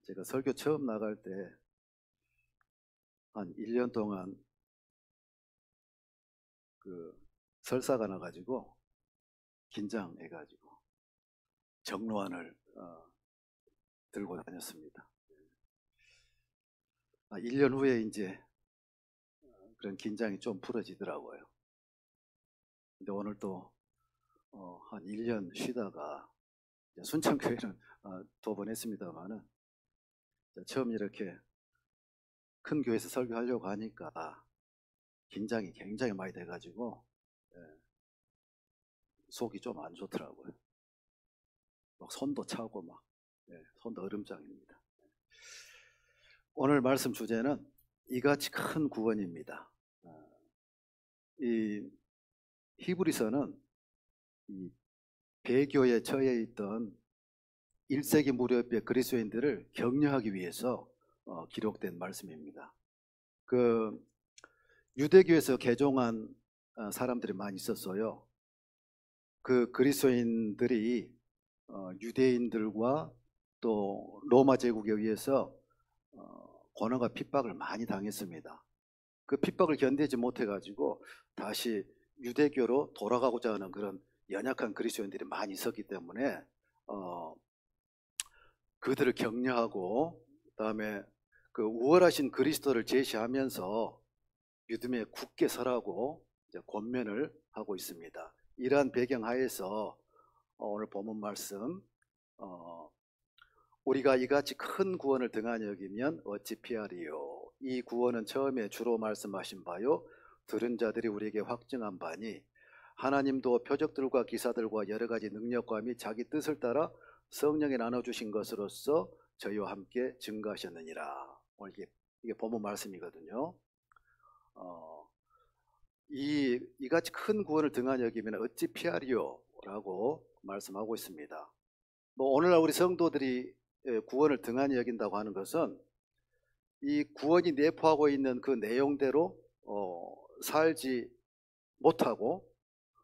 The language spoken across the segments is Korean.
제가 설교 처음 나갈 때 한 1년 동안 설사가 나가지고 긴장해가지고 정로안을 들고 다녔습니다. 1년 후에 이제 그런 긴장이 좀 풀어지더라고요. 근데 오늘 또 한 1년 쉬다가 순천교회는 2번 했습니다만은 처음 이렇게 큰 교회에서 설교하려고 하니까 긴장이 굉장히 많이 돼가지고 속이 좀 안 좋더라고요. 막 손도 차고 막 손도 얼음장입니다. 오늘 말씀 주제는 이같이 큰 구원입니다. 이 히브리서는 이 배교에 처해 있던 1세기 무렵의 그리스도인들을 격려하기 위해서 기록된 말씀입니다. 유대교에서 개종한 사람들이 많이 있었어요. 그 그리스도인들이 유대인들과 또 로마 제국에 의해서 고난과 핍박을 많이 당했습니다. 그 핍박을 견디지 못해가지고 다시 유대교로 돌아가고자 하는 그런 연약한 그리스도인들이 많이 있었기 때문에 그들을 격려하고 그다음에 그 우월하신 그리스도를 제시하면서 믿음에 굳게 서라고 이제 권면을 하고 있습니다. 이러한 배경 하에서 오늘 본문 말씀 우리가 이같이 큰 구원을 등한히 여기면 어찌 피하리요. 이 구원은 처음에 주로 말씀하신 바요 들은 자들이 우리에게 확증한 바니 하나님도 표적들과 기사들과 여러 가지 능력과 및 자기 뜻을 따라 성령에 나눠주신 것으로서 저희와 함께 증거하셨느니라. 오늘 이게 본문 말씀이거든요. 이같이 큰 구원을 등한히 여기면 어찌 피하리요 라고 말씀하고 있습니다. 오늘날 우리 성도들이 구원을 등한히 여긴다고 하는 것은 이 구원이 내포하고 있는 그 내용대로 살지 못하고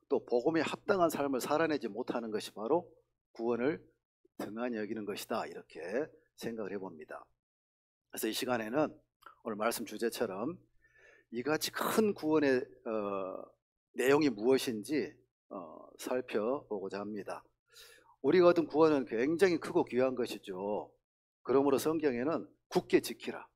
또 복음에 합당한 삶을 살아내지 못하는 것이 바로 구원을 등한히 여기는 것이다, 이렇게 생각을 해봅니다. 그래서 이 시간에는 오늘 말씀 주제처럼 이같이 큰 구원의 내용이 무엇인지 살펴보고자 합니다. 우리가 얻은 구원은 굉장히 크고 귀한 것이죠. 그러므로 성경에는 굳게 지키라,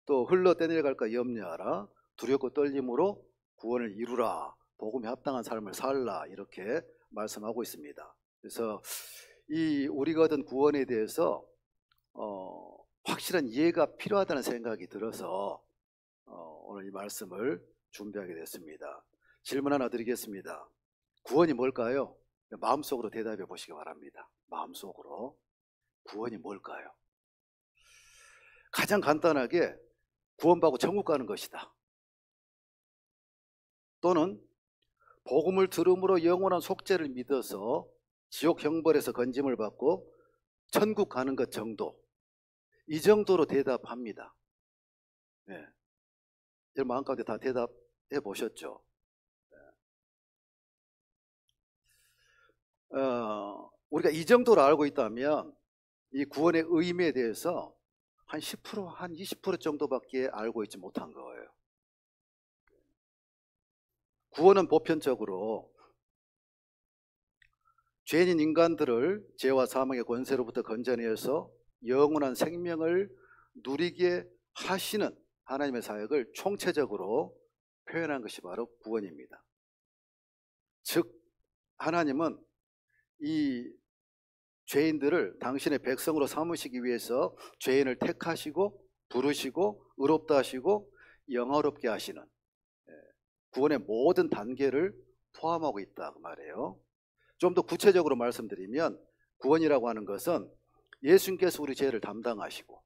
또 흘러 떠내려갈까 염려하라, 두렵고 떨림으로 구원을 이루라, 복음에 합당한 삶을 살라, 이렇게 말씀하고 있습니다. 그래서 이 우리가 얻은 구원에 대해서 확실한 이해가 필요하다는 생각이 들어서 오늘 이 말씀을 준비하게 됐습니다. 질문 하나 드리겠습니다. 구원이 뭘까요? 마음속으로 대답해 보시기 바랍니다. 마음속으로 구원이 뭘까요? 가장 간단하게 구원받고 천국 가는 것이다, 또는 복음을 들음으로 영원한 속죄를 믿어서 지옥 형벌에서 건짐을 받고 천국 가는 것 정도, 이 정도로 대답합니다. 여러분 마음 가운데 다 대답해 보셨죠? 우리가 이 정도로 알고 있다면 이 구원의 의미에 대해서 한 10%, 한 20% 정도밖에 알고 있지 못한 거예요. 구원은 보편적으로 죄인인 인간들을 죄와 사망의 권세로부터 건져내어서 영원한 생명을 누리게 하시는 하나님의 사역을 총체적으로 표현한 것이 바로 구원입니다. 즉 하나님은 이 죄인들을 당신의 백성으로 삼으시기 위해서 죄인을 택하시고 부르시고 의롭다 하시고 영화롭게 하시는 구원의 모든 단계를 포함하고 있다, 그 말이에요. 좀 더 구체적으로 말씀드리면 구원이라고 하는 것은 예수님께서 우리 죄를 담당하시고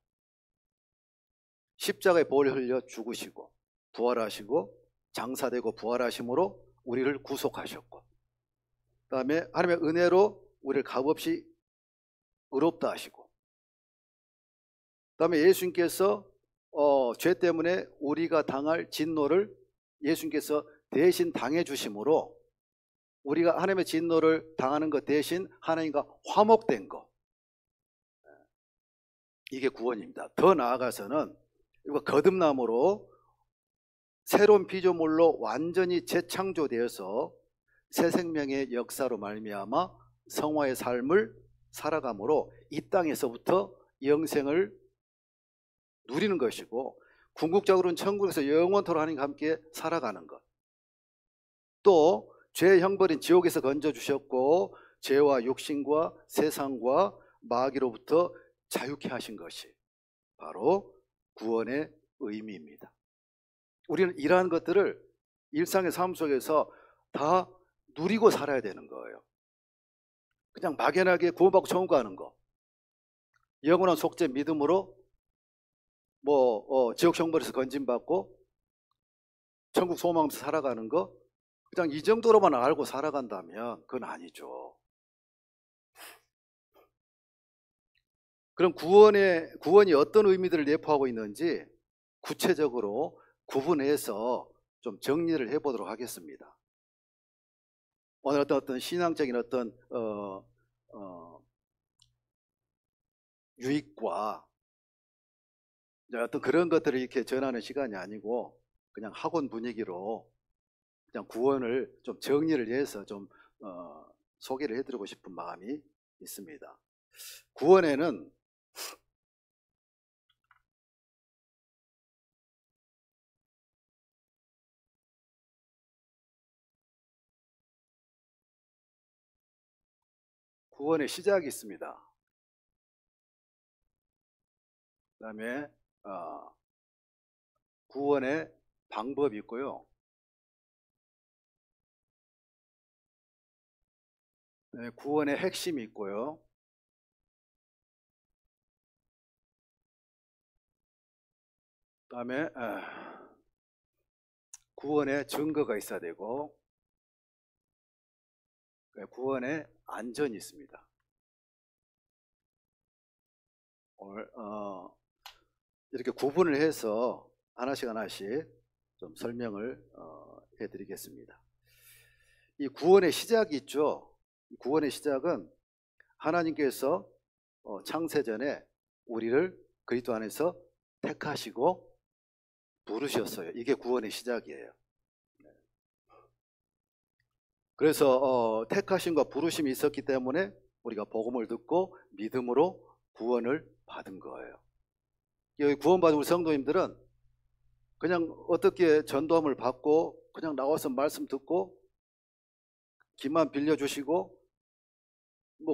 십자가에 보혈 흘려 죽으시고 부활하시고 장사되고 부활하심으로 우리를 구속하셨고, 그 다음에 하나님의 은혜로 우리를 값없이 의롭다 하시고, 그 다음에 예수님께서 죄 때문에 우리가 당할 진노를 예수님께서 대신 당해 주심으로 우리가 하나님의 진노를 당하는 것 대신 하나님과 화목된 것, 이게 구원입니다. 더 나아가서는 이거 거듭남으로 새로운 피조물로 완전히 재창조되어서 새 생명의 역사로 말미암아 성화의 삶을 살아감으로 이 땅에서부터 영생을 누리는 것이고, 궁극적으로는 천국에서 영원토록 하나님과 함께 살아가는 것. 또 죄의 형벌인 지옥에서 건져주셨고 죄와 육신과 세상과 마귀로부터 자유케 하신 것이 바로 구원의 의미입니다. 우리는 이러한 것들을 일상의 삶 속에서 다 누리고 살아야 되는 거예요. 그냥 막연하게 구원받고 천국 가는 거, 영원한 속죄 믿음으로 지옥 형벌에서 건진받고 천국 소망하면서 살아가는 거, 그냥 이 정도로만 알고 살아간다면 그건 아니죠. 그럼 구원이 어떤 의미들을 내포하고 있는지 구체적으로 구분해서 좀 정리를 해보도록 하겠습니다. 오늘 어떤 신앙적인 어떤 유익과 어떤 그런 것들을 이렇게 전하는 시간이 아니고, 그냥 학원 분위기로 그냥 구원을 좀 정리를 해서 좀 소개를 해드리고 싶은 마음이 있습니다. 구원에는 구원의 시작이 있습니다. 그 다음에 구원의 방법이 있고요. 네, 구원의 핵심이 있고요. 그 다음에 구원의 증거가 있어야 되고, 구원의 안전이 있습니다. 오늘 이렇게 구분을 해서 하나씩 좀 설명을 해드리겠습니다. 이 구원의 시작이 있죠. 구원의 시작은 하나님께서 창세전에 우리를 그리스도 안에서 택하시고 부르셨어요. 이게 구원의 시작이에요. 그래서 택하심과 부르심이 있었기 때문에 우리가 복음을 듣고 믿음으로 구원을 받은 거예요. 여기 구원받은 우리 성도님들은 그냥 어떻게 전도함을 받고 그냥 나와서 말씀 듣고 기만 빌려주시고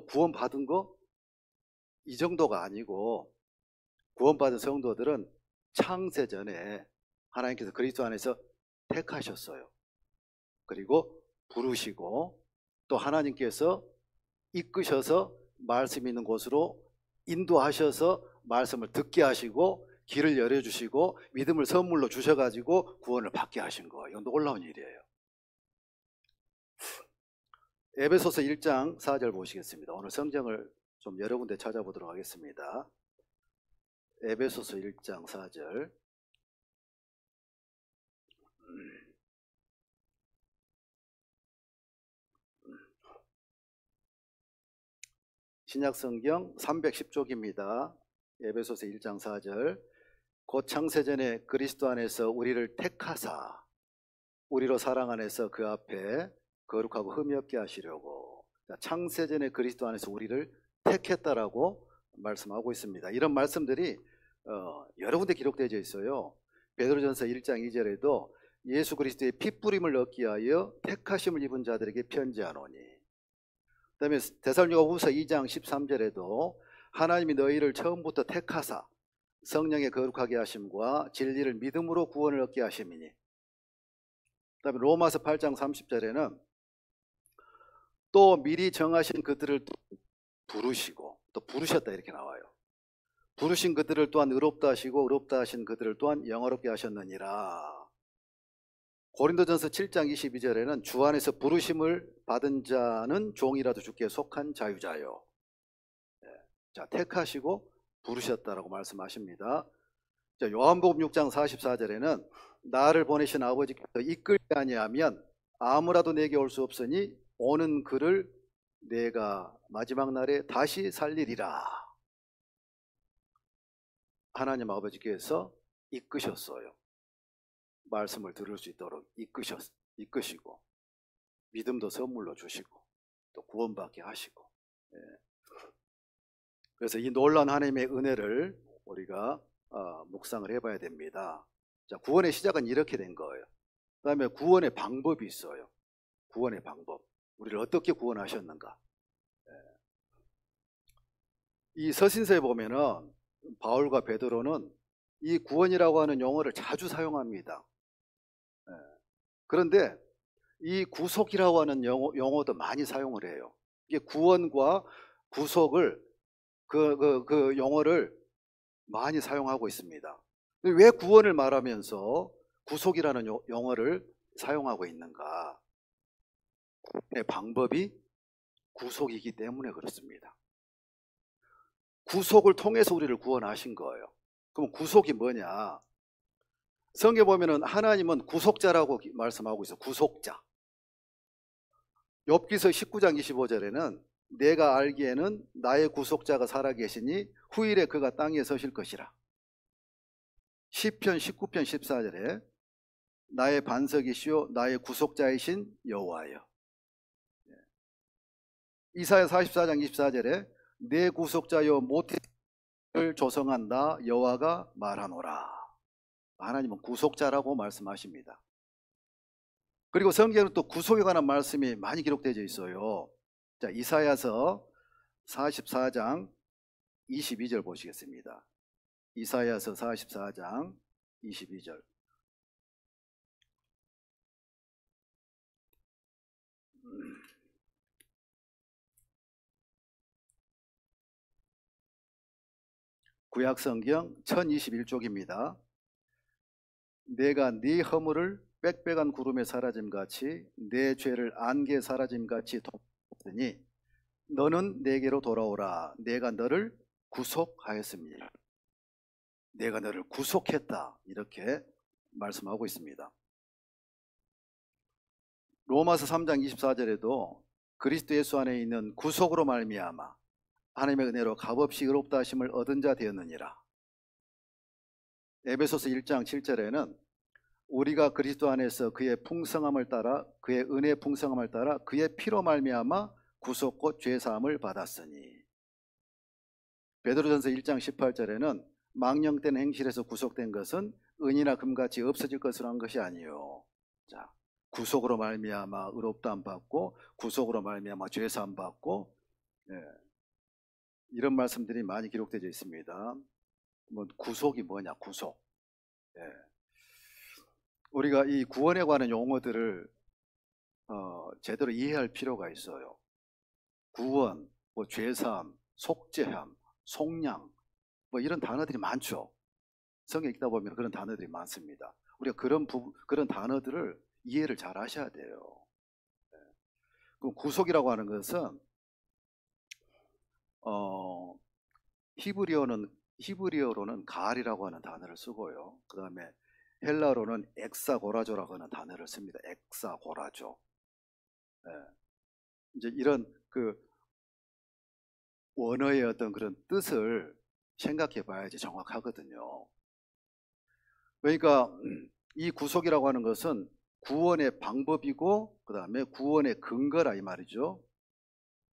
구원받은 거 이 정도가 아니고, 구원받은 성도들은 창세전에 하나님께서 그리스도 안에서 택하셨어요. 그리고 부르시고 또 하나님께서 이끄셔서 말씀 있는 곳으로 인도하셔서 말씀을 듣게 하시고 길을 열어주시고 믿음을 선물로 주셔가지고 구원을 받게 하신 거예요. 이건 놀라운 일이에요. 에베소서 1장 4절 보시겠습니다. 오늘 성경을 좀 여러 군데 찾아보도록 하겠습니다. 에베소서 1장 4절. 신약성경 310쪽입니다. 에베소서 1장 4절. 곧 창세전에 그리스도 안에서 우리를 택하사 우리로 사랑 안에서 그 앞에 거룩하고 흠이 없게 하시려고. 창세전에 그리스도 안에서 우리를 택했다라고 말씀하고 있습니다. 이런 말씀들이 여러 군데 기록되어 있어요. 베드로전서 1장 2절에도 예수 그리스도의 핏부림을 얻기 위하여 택하심을 입은 자들에게 편지하노니. 그 다음에 데살로니가후서 2장 13절에도 하나님이 너희를 처음부터 택하사 성령의 거룩하게 하심과 진리를 믿음으로 구원을 얻게 하심이니. 그 다음에 로마서 8장 30절에는 또 미리 정하신 그들을 또 부르시고, 또 부르셨다 이렇게 나와요. 부르신 그들을 또한 의롭다 하시고 의롭다 하신 그들을 또한 영화롭게 하셨느니라. 고린도전서 7장 22절에는 주 안에서 부르심을 받은 자는 종이라도 주께 속한 자유자요. 자, 택하시고 부르셨다라고 말씀하십니다. 자, 요한복음 6장 44절에는 나를 보내신 아버지께서 이끌지 아니하면 아무라도 내게 올 수 없으니 오는 그를 내가 마지막 날에 다시 살리리라. 하나님 아버지께서 이끄셨어요. 말씀을 들을 수 있도록 이끄시고 믿음도 선물로 주시고 또 구원받게 하시고. 예. 그래서 이 놀라운 하나님의 은혜를 우리가 묵상을 해봐야 됩니다. 자, 구원의 시작은 이렇게 된 거예요. 그 다음에 구원의 방법이 있어요. 구원의 방법. 우리를 어떻게 구원하셨는가. 예. 이 서신서에 보면은 바울과 베드로는 이 구원이라고 하는 용어를 자주 사용합니다. 예. 그런데 이 구속이라고 하는 용어도 많이 사용을 해요. 이게 구원과 구속을 그 용어를 많이 사용하고 있습니다. 왜 구원을 말하면서 구속이라는 용어를 사용하고 있는가? 구원의 방법이 구속이기 때문에 그렇습니다. 구속을 통해서 우리를 구원하신 거예요. 그럼 구속이 뭐냐? 성경에 보면은 하나님은 구속자라고 말씀하고 있어요. 구속자. 욥기서 19장 25절에는 내가 알기에는 나의 구속자가 살아계시니 후일에 그가 땅에 서실 것이라. 시편 19편 14절에 나의 반석이시오 나의 구속자이신 여호와여. 이사야 44장 24절에 내 구속자여 모태를 조성한 나 여호와가 말하노라. 하나님은 구속자라고 말씀하십니다. 그리고 성경에는 또 구속에 관한 말씀이 많이 기록되어 있어요. 자, 이사야서 44장 22절 보시겠습니다. 이사야서 44장 22절. 구약성경 1021쪽입니다. 내가 네 허물을 빽빽한 구름에 사라짐같이 내 죄를 안개에 사라짐같이 돕더니 너는 내게로 돌아오라. 내가 너를 구속하였습니다. 내가 너를 구속했다. 이렇게 말씀하고 있습니다. 로마서 3장 24절에도 그리스도 예수 안에 있는 구속으로 말미암아 하나님의 은혜로 값없이 의롭다 하심을 얻은 자 되었느니라. 에베소서 1장 7절에는 우리가 그리스도 안에서 그의 풍성함을 따라 그의 은혜의 풍성함을 따라 그의 피로 말미암아 구속 곧 죄사함을 받았으니. 베드로전서 1장 18절에는 망령된 행실에서 구속된 것은 은이나 금같이 없어질 것으로 한 것이 아니요. 자, 구속으로 말미암아 의롭다함 받고 구속으로 말미암아 죄사함 받고, 예, 이런 말씀들이 많이 기록되어 있습니다. 뭐 구속이 뭐냐? 구속. 예. 우리가 이 구원에 관한 용어들을 제대로 이해할 필요가 있어요. 구원, 뭐 죄사함, 속죄함, 속량, 뭐 이런 단어들이 많죠. 성경 읽다 보면 그런 단어들이 많습니다. 우리가 그런 단어들을 이해를 잘 하셔야 돼요. 예. 그럼 구속이라고 하는 것은 히브리어로는 가알이라고 하는 단어를 쓰고요. 그 다음에 헬라어로는 엑사고라조라고 하는 단어를 씁니다. 엑사고라조. 예. 이제 이런 그 원어의 어떤 그런 뜻을 생각해 봐야지 정확하거든요. 그러니까 이 구속이라고 하는 것은 구원의 방법이고 그 다음에 구원의 근거라 이 말이죠.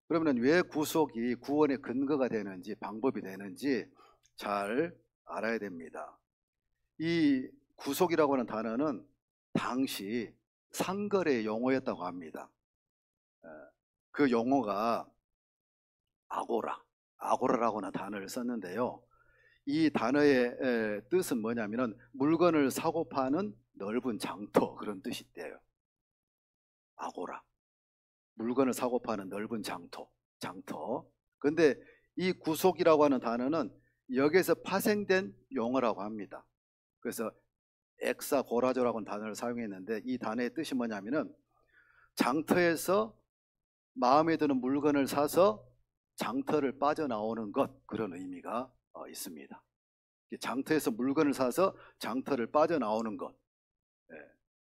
그러면 왜 구속이 구원의 근거가 되는지 방법이 되는지 잘 알아야 됩니다. 이 구속이라고 하는 단어는 당시 상거래 용어였다고 합니다. 그 용어가 아고라라고 하는 단어를 썼는데요. 이 단어의 뜻은 뭐냐면은 물건을 사고 파는 넓은 장터, 그런 뜻이 있대요. 아고라. 물건을 사고 파는 넓은 장터. 그런데 이 구속이라고 하는 단어는 여기에서 파생된 용어라고 합니다. 그래서 엑사고라조라고 하는 단어를 사용했는데 이 단어의 뜻이 뭐냐면은 장터에서 마음에 드는 물건을 사서 장터를 빠져나오는 것, 그런 의미가 있습니다. 장터에서 물건을 사서 장터를 빠져나오는 것.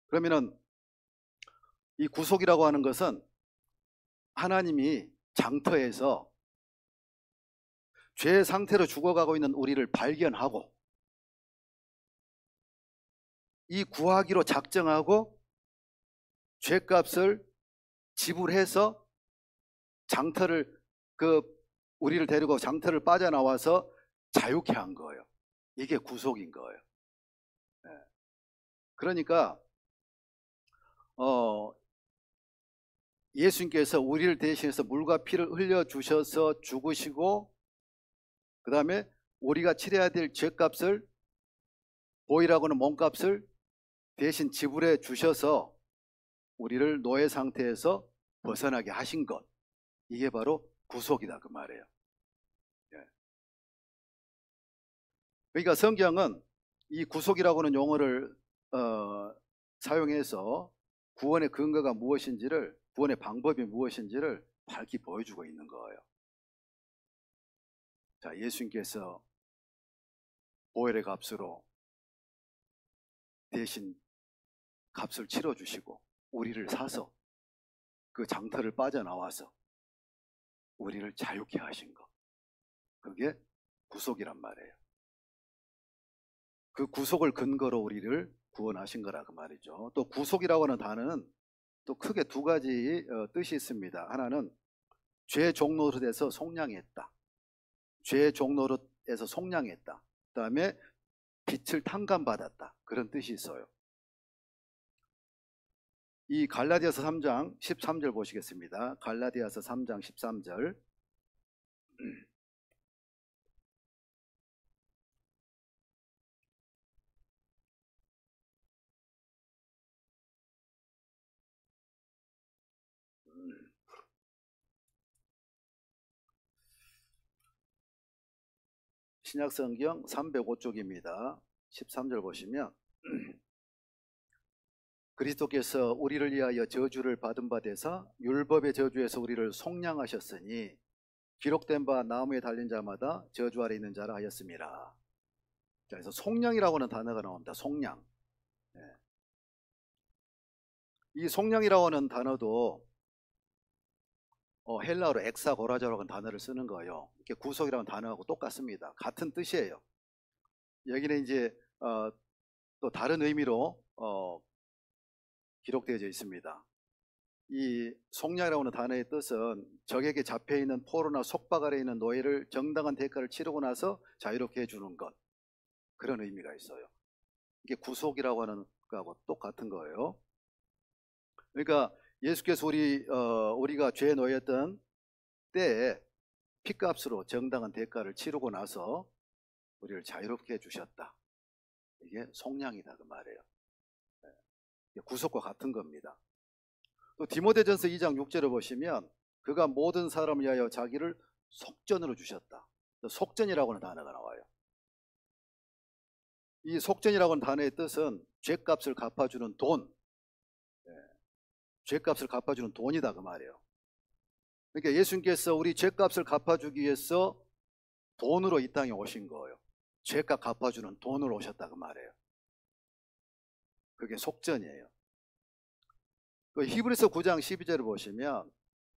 그러면은 이 구속이라고 하는 것은 하나님이 장터에서 죄 상태로 죽어가고 있는 우리를 발견하고 이 구하기로 작정하고 죄값을 지불해서 장터를 우리를 데리고 장터를 빠져나와서 자유케 한 거예요. 이게 구속인 거예요. 그러니까 예수님께서 우리를 대신해서 물과 피를 흘려주셔서 죽으시고 그 다음에 우리가 치러야 될 죄값을 보이라고 하는 몸값을 대신 지불해 주셔서 우리를 노예 상태에서 벗어나게 하신 것, 이게 바로 구속이다 그 말이에요. 그러니까 성경은 이 구속이라고 하는 용어를 사용해서 구원의 근거가 무엇인지를, 구원의 방법이 무엇인지를 밝히 보여주고 있는 거예요. 자, 예수님께서 보혈의 값으로 대신 값을 치러주시고 우리를 사서 그 장터를 빠져나와서 우리를 자유케 하신 것, 그게 구속이란 말이에요. 그 구속을 근거로 우리를 구원하신 거라 그 말이죠. 또 구속이라고 하는 단어는 또 크게 두 가지 뜻이 있습니다. 하나는 죄 종노릇에서 속량했다. 죄 종노릇에서 속량했다. 그 다음에 빛을 탕감받았다. 그런 뜻이 있어요. 이 갈라디아서 3장 13절 보시겠습니다. 갈라디아서 3장 13절. 신약성경 305쪽입니다. 13절 보시면 그리스도께서 우리를 위하여 저주를 받은 바 되사 율법의 저주에서 우리를 속량하셨으니 기록된 바 나무에 달린 자마다 저주 아래 있는 자라 하였습니다. 자, 그래서 속량이라고 하는 단어가 나옵니다. 속량. 이 속량이라고 하는 단어도 헬라어로 엑사고라자라고 하는 단어를 쓰는 거예요. 이렇게 구속이라는 단어하고 똑같습니다. 같은 뜻이에요. 여기는 이제 또 다른 의미로 기록되어져 있습니다. 이 속량이라고 하는 단어의 뜻은 적에게 잡혀있는 포로나 속박 아래 있는 노예를 정당한 대가를 치르고 나서 자유롭게 해주는 것, 그런 의미가 있어요. 이게 구속이라고 하는 거하고 똑같은 거예요. 그러니까 예수께서 우리가 죄에 놓였던 때에 피값으로 정당한 대가를 치르고 나서 우리를 자유롭게 해주셨다. 이게 속량이다 그 말이에요. 구속과 같은 겁니다. 또 디모데전서 2장 6절을 보시면 그가 모든 사람을 위하여 자기를 속전으로 주셨다. 속전이라고 하는 단어가 나와요. 이 속전이라고 하는 단어의 뜻은 죄값을 갚아주는 돈, 죄값을 갚아주는 돈이다 그 말이에요. 그러니까 예수님께서 우리 죄값을 갚아주기 위해서 돈으로 이 땅에 오신 거예요. 죄값 갚아주는 돈으로 오셨다 그 말이에요. 그게 속전이에요. 그 히브리서 9장 12절을 보시면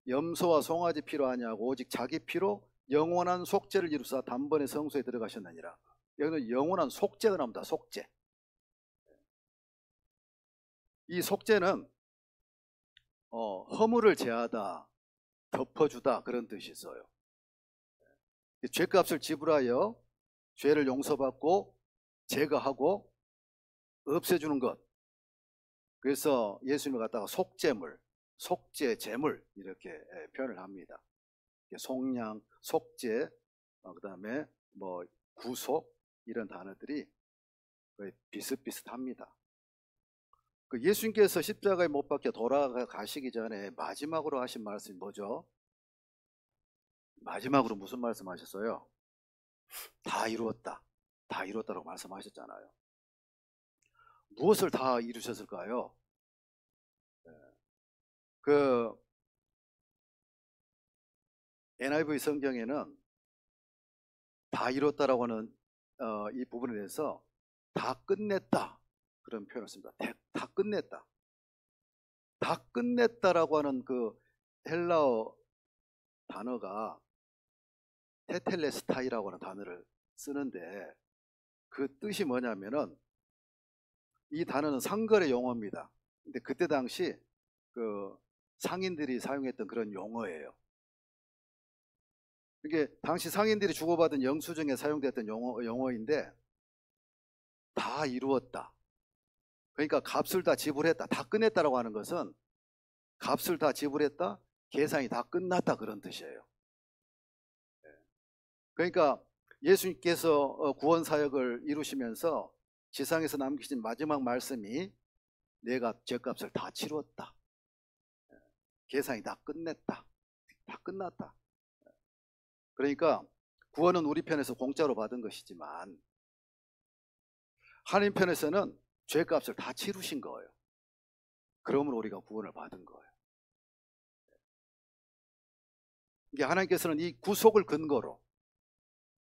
염소와 송아지 피로 하냐고 오직 자기 피로 영원한 속죄를 이루사 단번에 성소에 들어가셨느니라. 여기는 영원한 속죄가 나옵니다. 속죄. 이 속죄는 허물을 제하다, 덮어주다, 그런 뜻이 있어요. 죄값을 지불하여 죄를 용서받고 제거하고 없애주는 것. 그래서 예수님을 갖다가 속죄물, 속죄 제물 이렇게 표현을 합니다. 속량, 속죄, 그 다음에 뭐 구속, 이런 단어들이 거의 비슷비슷합니다. 그 예수님께서 십자가에 못 박혀 돌아가시기 전에 마지막으로 하신 말씀이 뭐죠? 마지막으로 무슨 말씀하셨어요? 다 이루었다. 다 이루었다고 말씀하셨잖아요. 무엇을 다 이루셨을까요? 그 NIV 성경에는 다 이뤘다라고 하는 이 부분에 대해서 다 끝냈다, 그런 표현을 씁니다. 다 끝냈다. 다 끝냈다라고 하는 그 헬라어 단어가 테텔레스타이라고 하는 단어를 쓰는데 그 뜻이 뭐냐면은 이 단어는 상거래 용어입니다. 근데 그때 당시 그 상인들이 사용했던 그런 용어예요. 이게 당시 상인들이 주고받은 영수증에 사용됐던 용어인데 다 이루었다. 그러니까 값을 다 지불했다. 다 끝냈다라고 하는 것은 값을 다 지불했다. 계산이 다 끝났다 그런 뜻이에요. 그러니까 예수님께서 구원 사역을 이루시면서 지상에서 남기신 마지막 말씀이 내가 죄값을 다 치루었다. 계산이 다 끝냈다. 다 끝났다. 그러니까 구원은 우리 편에서 공짜로 받은 것이지만 하나님 편에서는 죄값을 다 치루신 거예요. 그러므로 우리가 구원을 받은 거예요. 이게 하나님께서는 이 구속을 근거로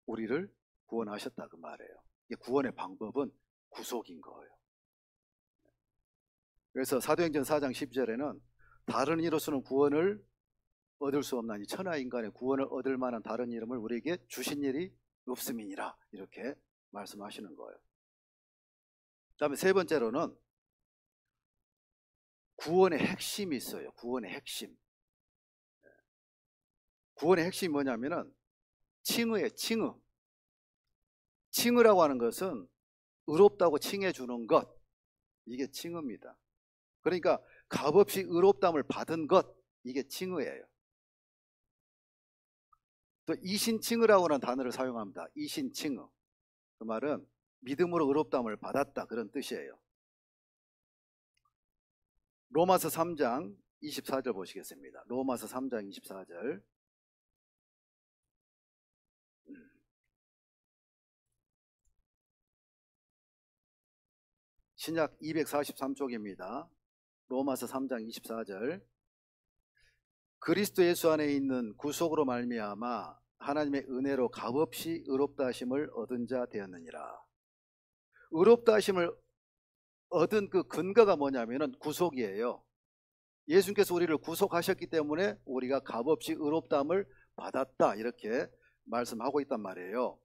우리를 구원하셨다 그 말이에요. 이게 구원의 방법은 구속인 거예요. 그래서 사도행전 4장 12절에는 다른 이로서는 구원을 얻을 수 없나니 천하 인간의 구원을 얻을 만한 다른 이름을 우리에게 주신 일이 없음이니라 이렇게 말씀하시는 거예요. 그 다음에 세 번째로는 구원의 핵심이 있어요. 구원의 핵심. 구원의 핵심이 뭐냐면은 칭의예요. 칭의. 칭의라고 하는 것은 의롭다고 칭해 주는 것. 이게 칭의입니다. 그러니까 값없이 의롭담을 받은 것. 이게 칭의예요. 또 이신칭의라고 하는 단어를 사용합니다. 이신칭의. 그 말은 믿음으로 의롭담을 받았다 그런 뜻이에요. 로마서 3장 24절 보시겠습니다. 로마서 3장 24절. 신약 243쪽입니다. 로마서 3장 24절. 그리스도 예수 안에 있는 구속으로 말미암아 하나님의 은혜로 값없이 의롭다 하심을 얻은 자 되었느니라. 의롭다 하심을 얻은 그 근거가 뭐냐면은 구속이에요. 예수님께서 우리를 구속하셨기 때문에 우리가 값없이 의롭다함을 받았다 이렇게 말씀하고 있단 말이에요.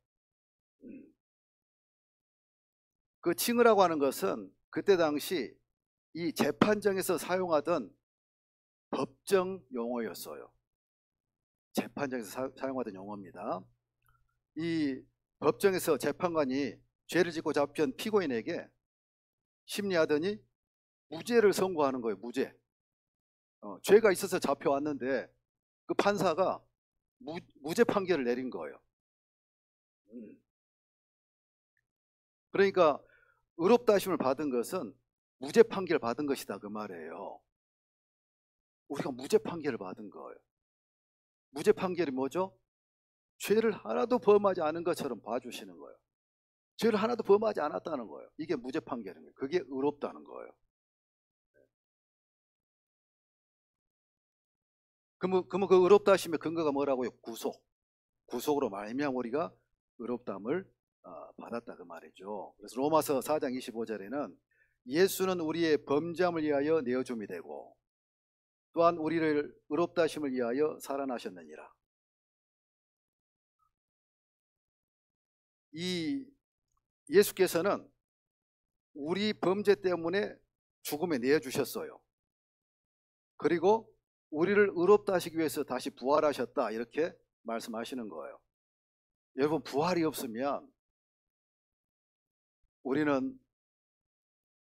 그 칭의라고 하는 것은 그때 당시 이 재판정에서 사용하던 법정 용어였어요. 재판정에서 사용하던 용어입니다. 이 법정에서 재판관이 죄를 짓고 잡힌 피고인에게 심리하더니 무죄를 선고하는 거예요. 무죄. 죄가 있어서 잡혀왔는데 그 판사가 무죄 판결을 내린 거예요. 그러니까 의롭다 하심을 받은 것은 무죄 판결을 받은 것이다 그 말이에요. 우리가 무죄 판결을 받은 거예요. 무죄 판결이 뭐죠? 죄를 하나도 범하지 않은 것처럼 봐주시는 거예요. 죄를 하나도 범하지 않았다는 거예요. 이게 무죄 판결인 거예요. 그게 의롭다는 거예요. 그러면 그 의롭다 하심의 근거가 뭐라고요? 구속. 구속으로 말미암아 우리가 의롭다함을 받았다 그 말이죠. 그래서 로마서 4장 25절에는 예수는 우리의 범죄함을 위하여 내어줌이 되고 또한 우리를 의롭다 하심을 위하여 살아나셨느니라. 이 예수께서는 우리 범죄 때문에 죽음에 내어주셨어요. 그리고 우리를 의롭다 하시기 위해서 다시 부활하셨다 이렇게 말씀하시는 거예요. 여러분 부활이 없으면 우리는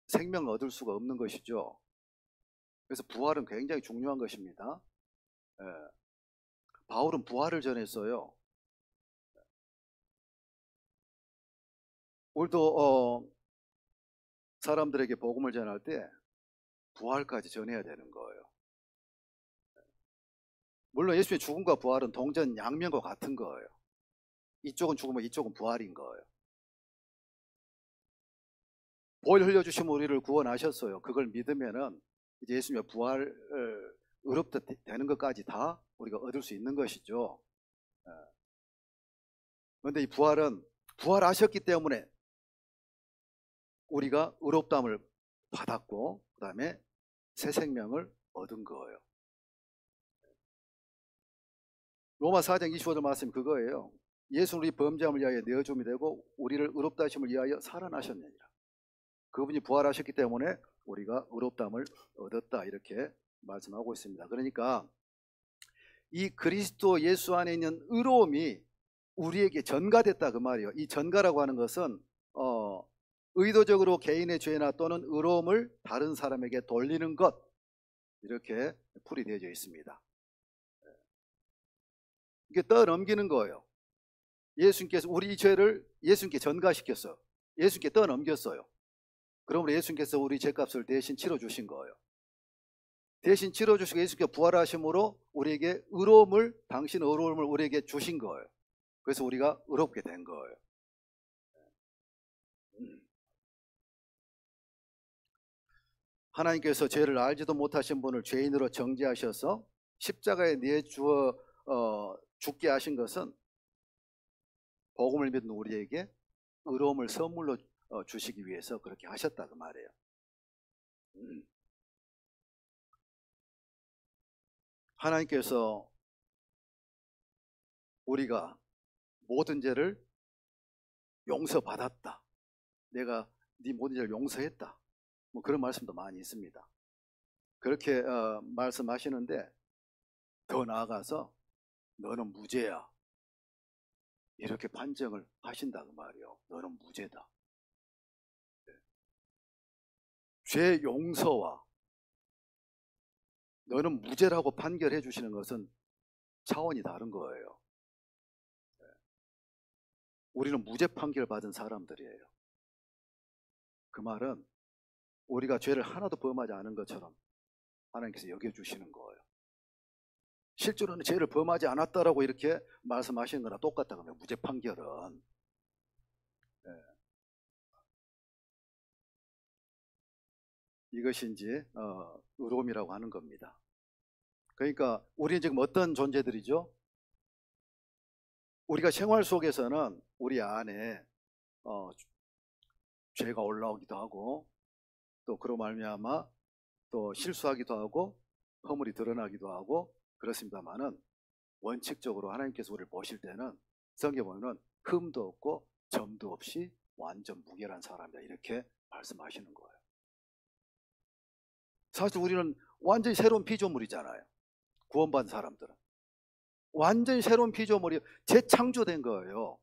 생명을 얻을 수가 없는 것이죠. 그래서 부활은 굉장히 중요한 것입니다. 예. 바울은 부활을 전했어요. 오늘도 사람들에게 복음을 전할 때 부활까지 전해야 되는 거예요. 물론 예수의 죽음과 부활은 동전 양면과 같은 거예요. 이쪽은 죽으면 이쪽은 부활인 거예요. 보혈 흘려주시면 우리를 구원하셨어요. 그걸 믿으면은 이제 예수님의 부활을 의롭다 되는 것까지 다 우리가 얻을 수 있는 것이죠. 그런데 이 부활은 부활하셨기 때문에 우리가 의롭다함을 받았고 그 다음에 새 생명을 얻은 거예요. 로마 4장 25절 말씀이 그거예요. 예수는 우리 범죄함을 위하여 내어줌이 되고 우리를 의롭다 하심을 위하여 살아나셨느니라. 그분이 부활하셨기 때문에 우리가 의롭다함을 얻었다 이렇게 말씀하고 있습니다. 그러니까 이 그리스도 예수 안에 있는 의로움이 우리에게 전가됐다 그 말이에요. 이 전가라고 하는 것은 의도적으로 개인의 죄나 또는 의로움을 다른 사람에게 돌리는 것 이렇게 풀이되어져 있습니다. 이게 떠넘기는 거예요. 예수님께서 우리 죄를 예수님께 전가시켰어요. 예수님께 떠넘겼어요. 그러므로 예수님께서 우리 죄값을 대신 치러주신 거예요. 대신 치러주시고 예수님께 부활하심으로 우리에게 의로움을 당신의 의로움을 우리에게 주신 거예요. 그래서 우리가 의롭게 된 거예요. 하나님께서 죄를 알지도 못하신 분을 죄인으로 정죄하셔서 십자가에 내주어 죽게 하신 것은 복음을 믿는 우리에게 의로움을 선물로 주시기 위해서 그렇게 하셨다 그 말이에요. 하나님께서 우리가 모든 죄를 용서받았다. 내가 네 모든 죄를 용서했다. 뭐 그런 말씀도 많이 있습니다. 그렇게 말씀하시는데 더 나아가서 너는 무죄야. 이렇게 판정을 하신다 그 말이에요. 너는 무죄다. 죄 용서와 너는 무죄라고 판결해 주시는 것은 차원이 다른 거예요. 우리는 무죄 판결 받은 사람들이에요. 그 말은 우리가 죄를 하나도 범하지 않은 것처럼 하나님께서 여겨주시는 거예요. 실제로는 죄를 범하지 않았다라고 이렇게 말씀하시는 거나 똑같다고 하면 무죄 판결은 이것이 이제 의로움이라고 하는 겁니다. 그러니까 우리는 지금 어떤 존재들이죠? 우리가 생활 속에서는 우리 안에 죄가 올라오기도 하고 또 그로 말미암아 또 실수하기도 하고 허물이 드러나기도 하고 그렇습니다만은 원칙적으로 하나님께서 우리를 보실 때는 성경에 보면 흠도 없고 점도 없이 완전 무결한 사람이다 이렇게 말씀하시는 거예요. 사실 우리는 완전히 새로운 피조물이잖아요. 구원받은 사람들은 완전히 새로운 피조물이 재창조된 거예요.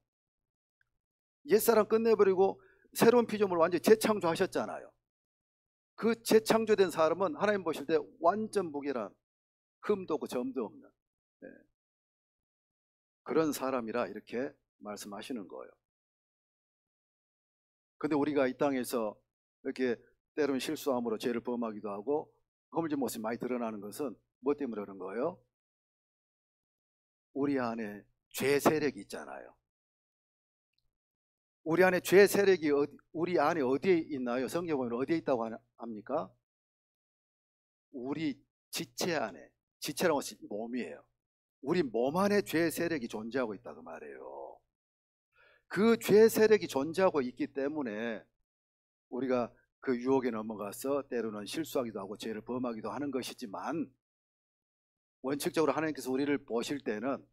옛사람 끝내버리고 새로운 피조물을 완전히 재창조하셨잖아요. 그 재창조된 사람은 하나님 보실 때 완전 무결한 흠도 없고 점도 없는 그런 사람이라 이렇게 말씀하시는 거예요. 근데 우리가 이 땅에서 이렇게 때로는 실수함으로 죄를 범하기도 하고 허물진 모습이 많이 드러나는 것은 뭐 때문에 그러는 거예요? 우리 안에 죄 세력이 있잖아요. 우리 안에 죄 세력이 우리 안에 어디에 있나요? 성경에 보면 어디에 있다고 합니까? 우리 지체 안에, 지체라고 하면 몸이에요. 우리 몸 안에 죄 세력이 존재하고 있다 그 말이에요. 그 죄 세력이 존재하고 있기 때문에 우리가 그 유혹에 넘어가서 때로는 실수하기도 하고 죄를 범하기도 하는 것이지만 원칙적으로 하나님께서 우리를 보실 때는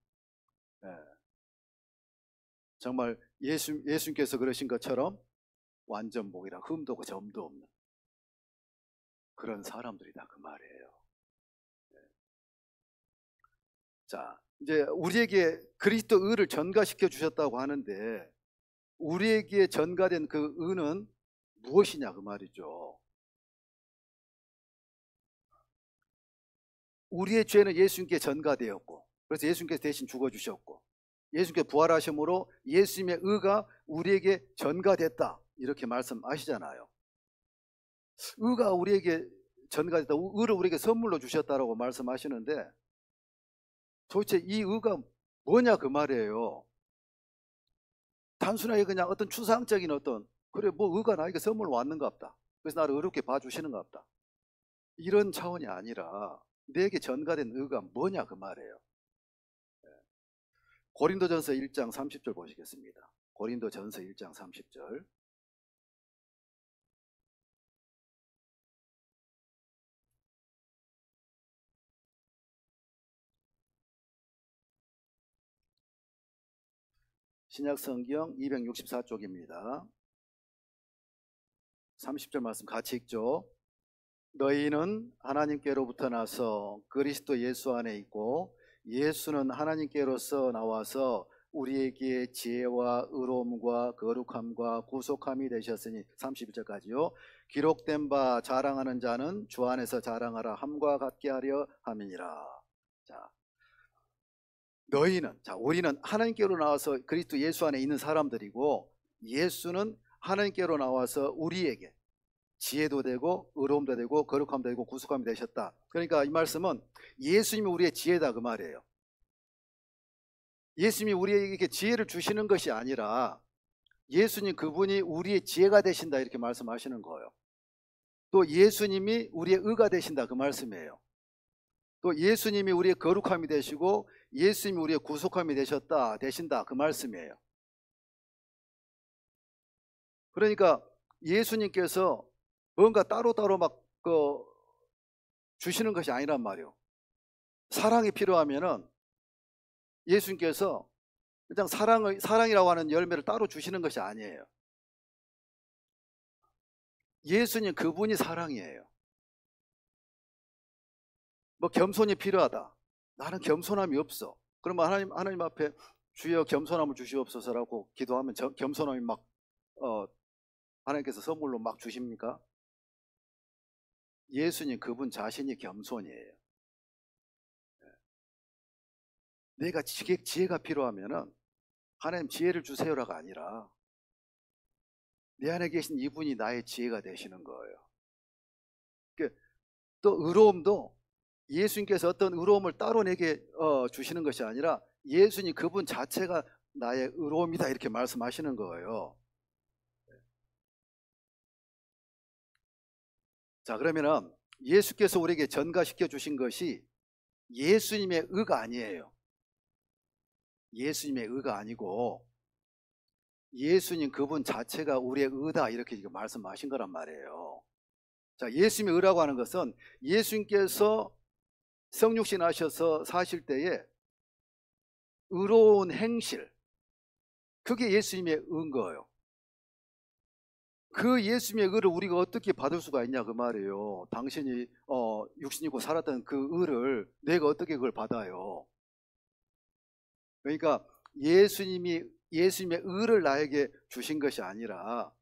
정말 예수님께서 그러신 것처럼 완전 복이라 흠도 없고 점도 없는 그런 사람들이다 그 말이에요. 자, 이제 우리에게 그리스도 의를 전가시켜 주셨다고 하는데 우리에게 전가된 그 의는 무엇이냐 그 말이죠. 우리의 죄는 예수님께 전가되었고 그래서 예수님께서 대신 죽어주셨고 예수님께 부활하심으로 예수님의 의가 우리에게 전가됐다 이렇게 말씀하시잖아요. 의가 우리에게 전가됐다, 의를 우리에게 선물로 주셨다라고 말씀하시는데 도대체 이 의가 뭐냐 그 말이에요. 단순하게 그냥 어떤 추상적인 어떤 그래 뭐 의가 나에게 선물 왔는가 보다 그래서 나를 의롭게 봐주시는가 보다 이런 차원이 아니라 내게 전가된 의가 뭐냐 그 말이에요. 고린도전서 1장 30절 보시겠습니다. 고린도전서 1장 30절. 신약성경 264쪽입니다. 30절 말씀 같이 읽죠. 너희는 하나님께로부터 나서 그리스도 예수 안에 있고 예수는 하나님께로서 나와서 우리에게 지혜와 의로움과 거룩함과 구속함이 되셨으니 31절까지요. 기록된 바 자랑하는 자는 주 안에서 자랑하라 함과 같게 하려 함이니라. 자, 너희는, 자, 우리는 하나님께로 나와서 그리스도 예수 안에 있는 사람들이고 예수는 하나님께로 나와서 우리에게 지혜도 되고 의로움도 되고 거룩함도 되고 구속함이 되셨다. 그러니까 이 말씀은 예수님이 우리의 지혜다 그 말이에요. 예수님이 우리에게 지혜를 주시는 것이 아니라 예수님 그분이 우리의 지혜가 되신다 이렇게 말씀하시는 거예요. 또 예수님이 우리의 의가 되신다 그 말씀이에요. 또 예수님이 우리의 거룩함이 되시고 예수님이 우리의 구속함이 되신다 그 말씀이에요. 그러니까 예수님께서 뭔가 따로따로 막 주시는 것이 아니란 말이에요. 사랑이 필요하면은 예수님께서 그냥 사랑이라고 하는 열매를 따로 주시는 것이 아니에요. 예수님 그분이 사랑이에요. 뭐 겸손이 필요하다. 나는 겸손함이 없어. 그러면 하나님 앞에 주여 겸손함을 주시옵소서라고 기도하면 겸손함이 막 하나님께서 선물로 막 주십니까? 예수님 그분 자신이 겸손이에요. 내가 지혜가 필요하면은 하나님 지혜를 주세요라가 아니라 내 안에 계신 이분이 나의 지혜가 되시는 거예요. 또 의로움도 예수님께서 어떤 의로움을 따로 내게 주시는 것이 아니라 예수님 그분 자체가 나의 의로움이다 이렇게 말씀하시는 거예요. 자, 그러면은 예수께서 우리에게 전가시켜 주신 것이 예수님의 의가 아니에요. 예수님의 의가 아니고 예수님 그분 자체가 우리의 의다 이렇게 말씀하신 거란 말이에요. 자, 예수님의 의라고 하는 것은 예수님께서 성육신 하셔서 사실 때에 의로운 행실, 그게 예수님의 의인 거예요. 그 예수님의 의를 우리가 어떻게 받을 수가 있냐 그 말이에요. 당신이 육신이고 살았던 그 의를 내가 어떻게 그걸 받아요. 그러니까 예수님의 의를 나에게 주신 것이 아니라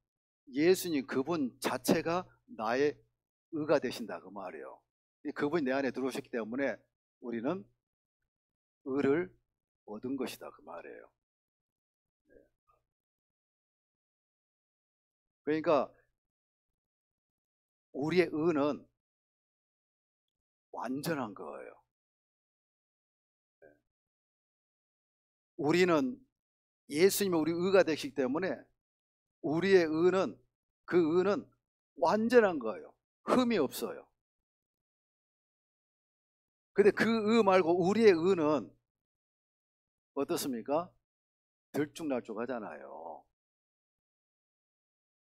예수님 그분 자체가 나의 의가 되신다 그 말이에요. 그분이 내 안에 들어오셨기 때문에 우리는 의를 얻은 것이다 그 말이에요. 그러니까 우리의 의는 완전한 거예요. 우리는 예수님이 우리 의가 되시기 때문에 우리의 의는 그 의는 완전한 거예요. 흠이 없어요. 근데 그 의 말고 우리의 의는 어떻습니까? 들쭉날쭉하잖아요.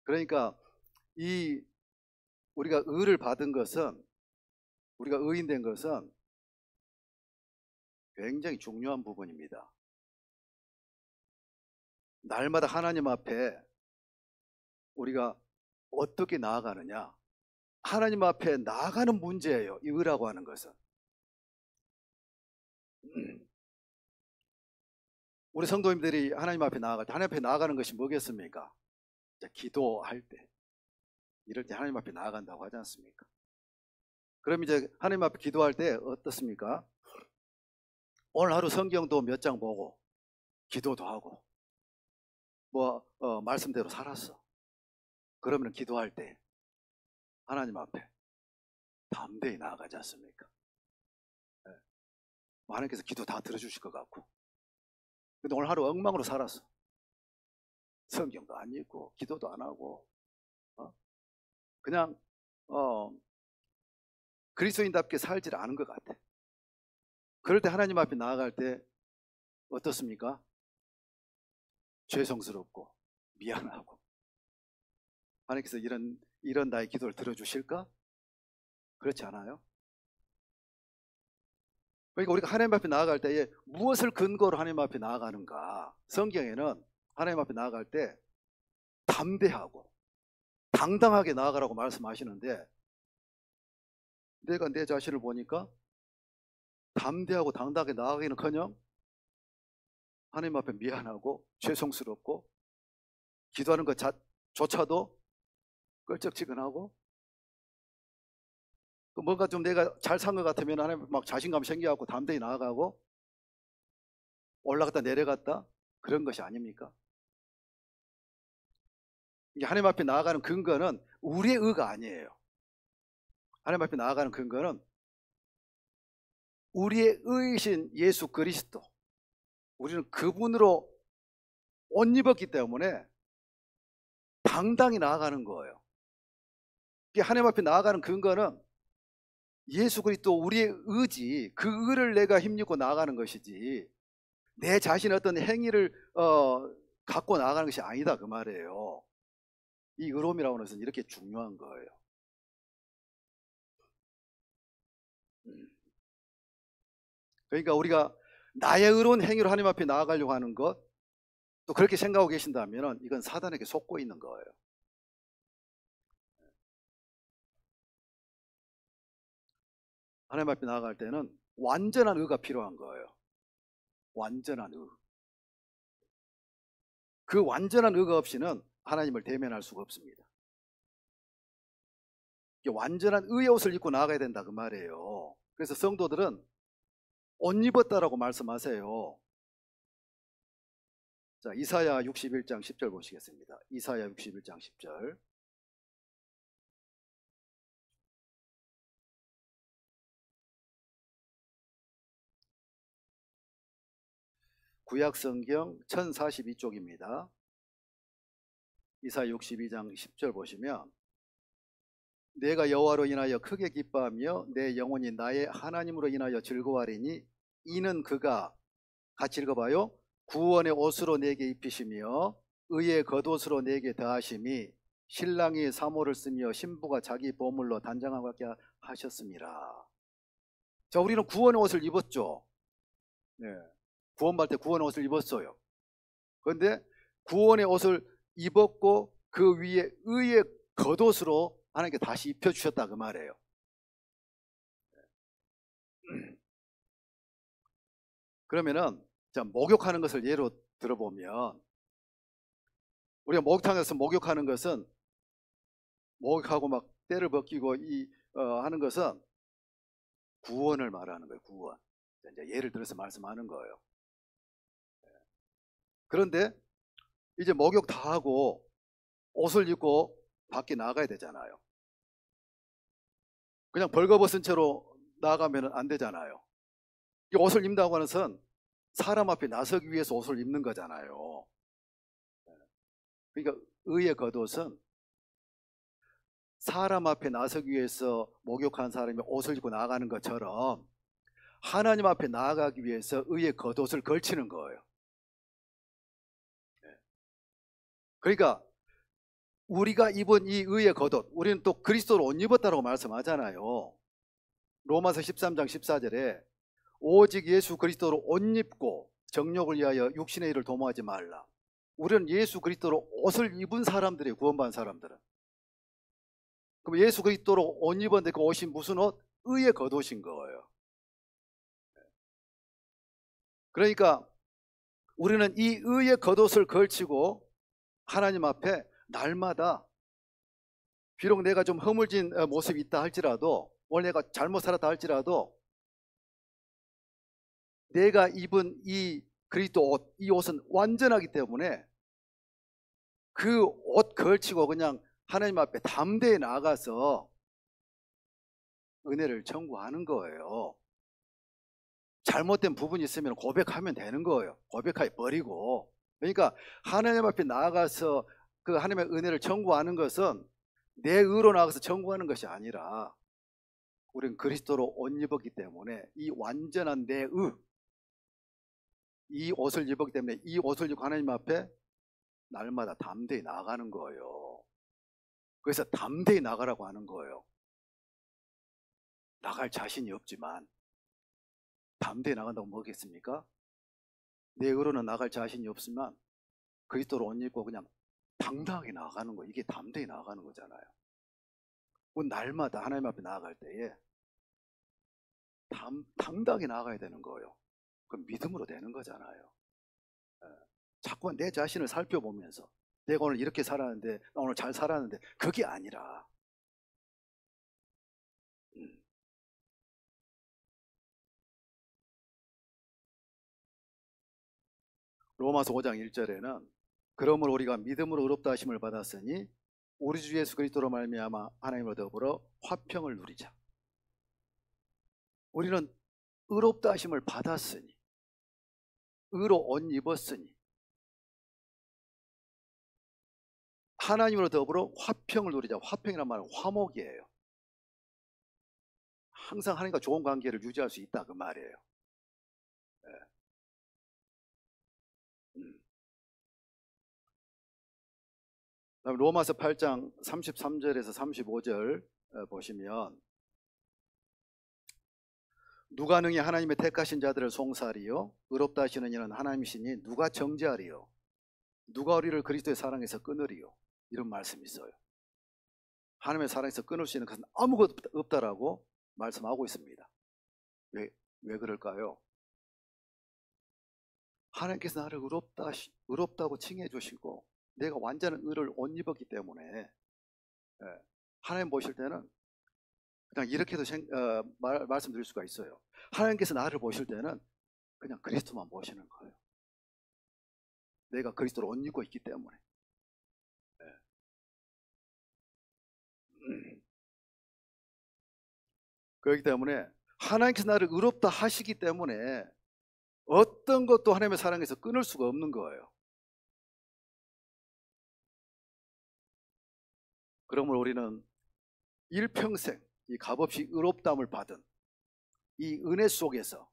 그러니까 우리가 의를 받은 것은, 우리가 의인된 것은 굉장히 중요한 부분입니다. 날마다 하나님 앞에 우리가 어떻게 나아가느냐, 하나님 앞에 나아가는 문제예요. 이 의라고 하는 것은. 우리 성도님들이 하나님 앞에 나아갈 때 하나님 앞에 나아가는 것이 뭐겠습니까? 기도할 때, 이럴 때 하나님 앞에 나아간다고 하지 않습니까? 그럼 이제 하나님 앞에 기도할 때 어떻습니까? 오늘 하루 성경도 몇 장 보고 기도도 하고 말씀대로 살았어. 그러면 기도할 때 하나님 앞에 담대히 나아가지 않습니까? 네. 하나님께서 기도 다 들어주실 것 같고, 근데 오늘 하루 엉망으로 살았어. 성경도 안 읽고 기도도 안 하고 그냥 그리스도인답게 살지 않은 것 같아. 그럴 때 하나님 앞에 나아갈 때 어떻습니까? 죄송스럽고 미안하고, 하나님께서 이런 나의 기도를 들어주실까? 그렇지 않아요? 그러니까 우리가 하나님 앞에 나아갈 때에 무엇을 근거로 하나님 앞에 나아가는가? 성경에는 하나님 앞에 나아갈 때 담대하고 당당하게 나아가라고 말씀하시는데 내가 내 자신을 보니까 담대하고 당당하게 나아가기는커녕 하나님 앞에 미안하고 죄송스럽고 기도하는 것조차도 껄쩍지근하고 뭔가 좀 내가 잘 산 것 같으면 하나님 막 자신감 생겨갖고 담대히 나아가고 올라갔다 내려갔다 그런 것이 아닙니까? 이게 하나님 앞에 나아가는 근거는 우리의 의가 아니에요. 하나님 앞에 나아가는 근거는 우리의 의이신 예수 그리스도, 우리는 그분으로 옷 입었기 때문에 당당히 나아가는 거예요. 하나님 앞에 나아가는 근거는 예수 그리스도 우리의 의지, 그 의를 내가 힘입고 나아가는 것이지 내 자신의 어떤 행위를 갖고 나아가는 것이 아니다 그 말이에요. 이 의로움이라고 하는 것은 이렇게 중요한 거예요. 그러니까 우리가 나의 의로운 행위로 하나님 앞에 나아가려고 하는 것, 또 그렇게 생각하고 계신다면 이건 사단에게 속고 있는 거예요. 하나님 앞에 나아갈 때는 완전한 의가 필요한 거예요. 완전한 의. 그 완전한 의가 없이는 하나님을 대면할 수가 없습니다. 완전한 의의 옷을 입고 나아가야 된다 그 말이에요. 그래서 성도들은 옷 입었다라고 말씀하세요. 자, 이사야 61장 10절 보시겠습니다. 이사야 61장 10절. 구약성경 1042쪽입니다. 이사야 62장 10절 보시면 내가 여호와로 인하여 크게 기뻐하며 내 영혼이 나의 하나님으로 인하여 즐거워하리니 이는 그가, 같이 읽어봐요. 구원의 옷으로 내게 입히시며 의의 겉옷으로 내게 더하심이 신랑이 사모를 쓰며 신부가 자기 보물로 단장하게 하셨습니다. 자, 우리는 구원의 옷을 입었죠. 네. 구원받을 때 구원의 옷을 입었어요. 그런데 구원의 옷을 입었고 그 위에 의의 겉옷으로 하나님께 다시 입혀주셨다 그 말이에요. 그러면은 자, 목욕하는 것을 예로 들어보면 우리가 목욕탕에서 목욕하는 것은 목욕하고 막 때를 벗기고 하는 것은 구원을 말하는 거예요. 구원. 이제 예를 들어서 말씀하는 거예요. 그런데 이제 목욕 다 하고 옷을 입고 밖에 나가야 되잖아요. 그냥 벌거벗은 채로 나가면 안 되잖아요. 이 옷을 입는다고 하는 것은 사람 앞에 나서기 위해서 옷을 입는 거잖아요. 그러니까 의의 겉옷은 사람 앞에 나서기 위해서 목욕한 사람이 옷을 입고 나가는 것처럼 하나님 앞에 나아가기 위해서 의의 겉옷을 걸치는 거예요. 그러니까 우리가 입은 이 의의 겉옷, 우리는 또 그리스도로 옷 입었다고 말씀하잖아요. 로마서 13장 14절에 오직 예수 그리스도로 옷 입고 정욕을 위하여 육신의 일을 도모하지 말라. 우리는 예수 그리스도로 옷을 입은 사람들이에요. 구원받은 사람들은. 그럼 예수 그리스도로 옷 입었는데 그 옷이 무슨 옷? 의의 겉옷인 거예요. 그러니까 우리는 이 의의 겉옷을 걸치고 하나님 앞에 날마다 비록 내가 좀 허물진 모습이 있다 할지라도, 오늘 내가 잘못 살았다 할지라도 내가 입은 이 그리스도 옷, 이 옷은 완전하기 때문에 그 옷 걸치고 그냥 하나님 앞에 담대히 나가서 은혜를 청구하는 거예요. 잘못된 부분이 있으면 고백하면 되는 거예요. 고백하여 버리고. 그러니까 하나님 앞에 나가서 그 하나님의 은혜를 청구하는 것은 내 의로 나가서 청구하는 것이 아니라 우리는 그리스도로 옷 입었기 때문에 이 완전한 내 의, 이 옷을 입었기 때문에 이 옷을 입고 하나님 앞에 날마다 담대히 나가는 거예요. 그래서 담대히 나가라고 하는 거예요. 나갈 자신이 없지만 담대히 나간다고 뭐겠습니까? 내 의로는 나갈 자신이 없으면 그리스도로 옷 입고 그냥 당당하게 나아가는 거, 이게 담대히 나아가는 거잖아요. 날마다 하나님 앞에 나아갈 때에 당당하게 나아가야 되는 거예요. 그 믿음으로 되는 거잖아요. 자꾸 내 자신을 살펴보면서 내가 오늘 이렇게 살았는데, 나 오늘 잘 살았는데, 그게 아니라 로마서 5장 1절에는 그러므로 우리가 믿음으로 의롭다 하심을 받았으니 우리 주 예수 그리스도로 말미암아 하나님과 더불어 화평을 누리자. 우리는 의롭다 하심을 받았으니, 의로 옷 입었으니 하나님으로 더불어 화평을 누리자. 화평이란 말은 화목이에요. 항상 하나님과 좋은 관계를 유지할 수 있다, 그 말이에요. 그다음에 로마서 8장 33절에서 35절 보시면 누가 능히 하나님의 택하신 자들을 송사하리요 의롭다 하시는 이는 하나님이시니 누가 정죄하리요 누가 우리를 그리스도의 사랑에서 끊으리요. 이런 말씀이 있어요. 하나님의 사랑에서 끊을 수 있는 것은 아무것도 없다라고 말씀하고 있습니다. 왜 그럴까요? 하나님께서 나를 의롭다고 칭해 주시고 내가 완전한 의를 옷 입었기 때문에 하나님 보실 때는 그냥 이렇게도 말씀드릴 수가 있어요. 하나님께서 나를 보실 때는 그냥 그리스도만 보시는 거예요. 내가 그리스도를 옷 입고 있기 때문에. 그렇기 때문에 하나님께서 나를 의롭다 하시기 때문에 어떤 것도 하나님의 사랑에서 끊을 수가 없는 거예요. 그러므로 우리는 일평생 이 값없이 의롭다함을 받은 이 은혜 속에서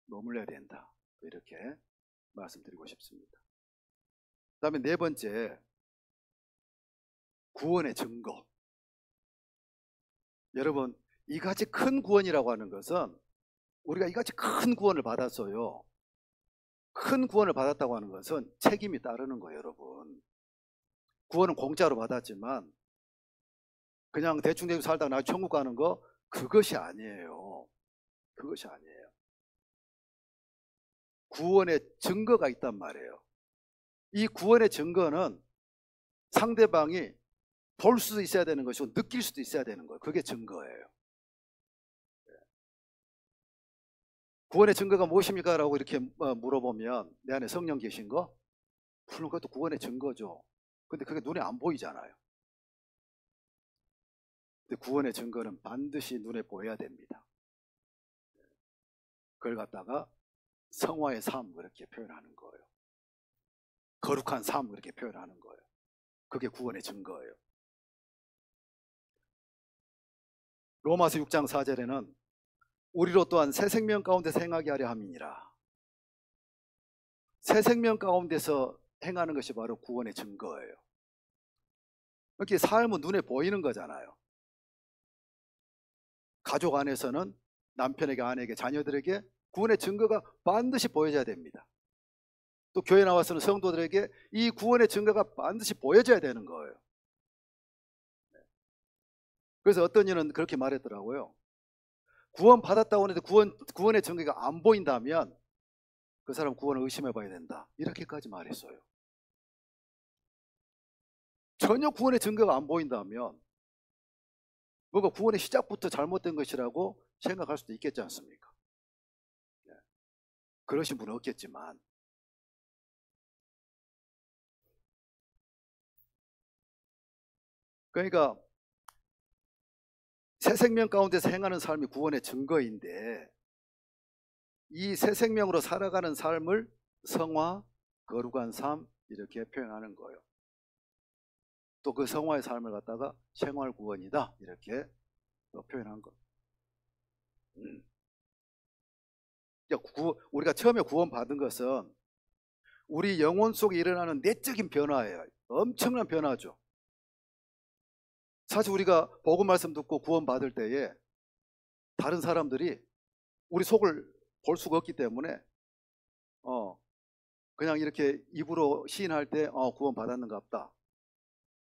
머물러야 된다, 이렇게 말씀드리고 싶습니다. 그 다음에 네 번째, 구원의 증거. 여러분, 이같이 큰 구원이라고 하는 것은 우리가 이같이 큰 구원을 받았어요. 큰 구원을 받았다고 하는 것은 책임이 따르는 거예요, 여러분. 구원은 공짜로 받았지만 그냥 대충 살다가 나중에 천국 가는 거, 그것이 아니에요. 그것이 아니에요. 구원의 증거가 있단 말이에요. 이 구원의 증거는 상대방이 볼 수도 있어야 되는 것이고 느낄 수도 있어야 되는 거예요. 그게 증거예요. 구원의 증거가 무엇입니까? 라고 이렇게 물어보면 내 안에 성령 계신 거? 물론 그것도 구원의 증거죠. 근데 그게 눈에 안 보이잖아요. 근데 구원의 증거는 반드시 눈에 보여야 됩니다. 그걸 갖다가 성화의 삶, 그렇게 표현하는 거예요. 거룩한 삶, 그렇게 표현하는 거예요. 그게 구원의 증거예요. 로마서 6장 4절에는 우리로 또한 새 생명 가운데서 행하게 하려 함이니라. 새 생명 가운데서 행하는 것이 바로 구원의 증거예요. 이렇게 삶은 눈에 보이는 거잖아요. 가족 안에서는 남편에게, 아내에게, 자녀들에게 구원의 증거가 반드시 보여져야 됩니다. 또 교회 나와서는 성도들에게 이 구원의 증거가 반드시 보여져야 되는 거예요. 그래서 어떤 이는 그렇게 말했더라고요. 구원 받았다고 하는데 구원의 증거가 안 보인다면 그 사람 구원을 의심해 봐야 된다, 이렇게까지 말했어요. 전혀 구원의 증거가 안 보인다면 뭔가 구원의 시작부터 잘못된 것이라고 생각할 수도 있겠지 않습니까? 그러신 분은 없겠지만, 그러니까 새 생명 가운데서 행하는 삶이 구원의 증거인데 이 새 생명으로 살아가는 삶을 성화, 거룩한 삶, 이렇게 표현하는 거예요. 또 그 성화의 삶을 갖다가 생활 구원이다, 이렇게 표현한 거. 우리가 처음에 구원 받은 것은 우리 영혼 속에 일어나는 내적인 변화예요. 엄청난 변화죠. 사실 우리가 복음 말씀 듣고 구원 받을 때에 다른 사람들이 우리 속을 볼 수가 없기 때문에 그냥 이렇게 입으로 시인할 때 구원 받았는갑다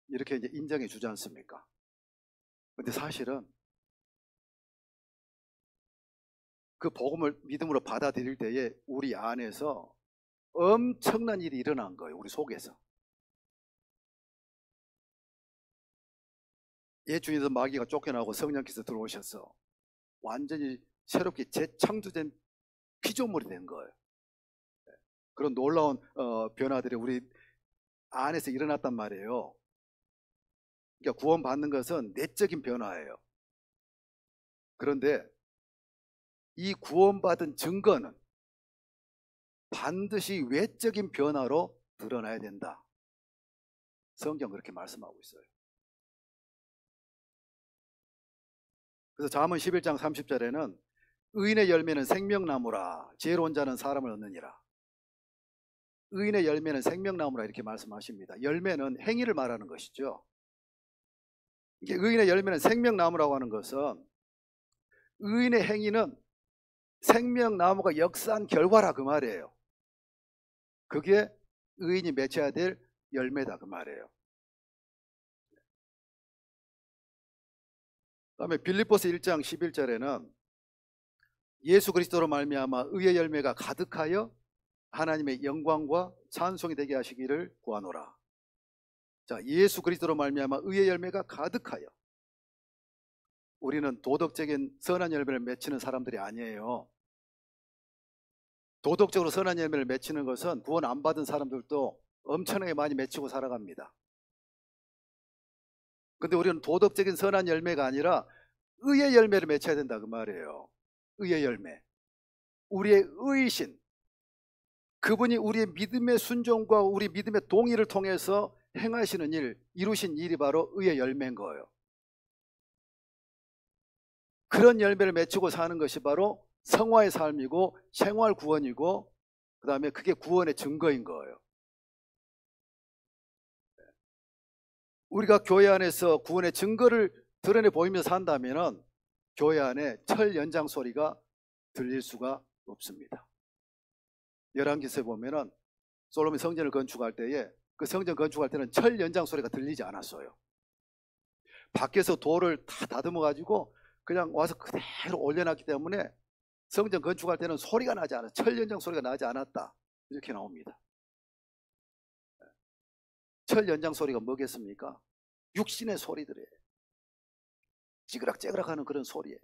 이렇게 이제 인정해 주지 않습니까? 근데 사실은 그 복음을 믿음으로 받아들일 때에 우리 안에서 엄청난 일이 일어난 거예요. 우리 속에서. 옛 주인에서 마귀가 쫓겨나고 성령께서 들어오셔서 완전히 새롭게 재창조된 피조물이 된 거예요. 그런 놀라운 변화들이 우리 안에서 일어났단 말이에요. 그러니까 구원받는 것은 내적인 변화예요. 그런데 이 구원받은 증거는 반드시 외적인 변화로 드러나야 된다. 성경 그렇게 말씀하고 있어요. 그래서 잠언 11장 30절에는 의인의 열매는 생명나무라 지혜로운 자는 사람을 얻느니라. 의인의 열매는 생명나무라 이렇게 말씀하십니다. 열매는 행위를 말하는 것이죠. 이게 의인의 열매는 생명나무라고 하는 것은 의인의 행위는 생명나무가 역사한 결과라 그 말이에요. 그게 의인이 맺어야 될 열매다 그 말이에요. 그다음에 빌립보서 1장 11절에는 예수 그리스도로 말미암아 의의 열매가 가득하여 하나님의 영광과 찬송이 되게 하시기를 구하노라. 자, 예수 그리스도로 말미암아 의의 열매가 가득하여. 우리는 도덕적인 선한 열매를 맺히는 사람들이 아니에요. 도덕적으로 선한 열매를 맺히는 것은 구원 안 받은 사람들도 엄청나게 많이 맺히고 살아갑니다. 근데 우리는 도덕적인 선한 열매가 아니라 의의 열매를 맺혀야 된다 그 말이에요. 의의 열매. 우리의 의신. 그분이 우리의 믿음의 순종과 우리 믿음의 동의를 통해서 행하시는 일, 이루신 일이 바로 의의 열매인 거예요. 그런 열매를 맺히고 사는 것이 바로 성화의 삶이고 생활 구원이고 그 다음에 그게 구원의 증거인 거예요. 우리가 교회 안에서 구원의 증거를 드러내 보이면서 산다면 교회 안에 철 연장 소리가 들릴 수가 없습니다. 열왕기서에 보면은 솔로몬이 성전을 건축할 때에 그 성전 건축할 때는 철 연장 소리가 들리지 않았어요. 밖에서 돌을 다 다듬어 가지고 그냥 와서 그대로 올려놨기 때문에 성전 건축할 때는 소리가 나지 않았다. 철 연장 소리가 나지 않았다. 이렇게 나옵니다. 철 연장 소리가 뭐겠습니까? 육신의 소리들이에요. 찌그락찌그락하는 그런 소리예요.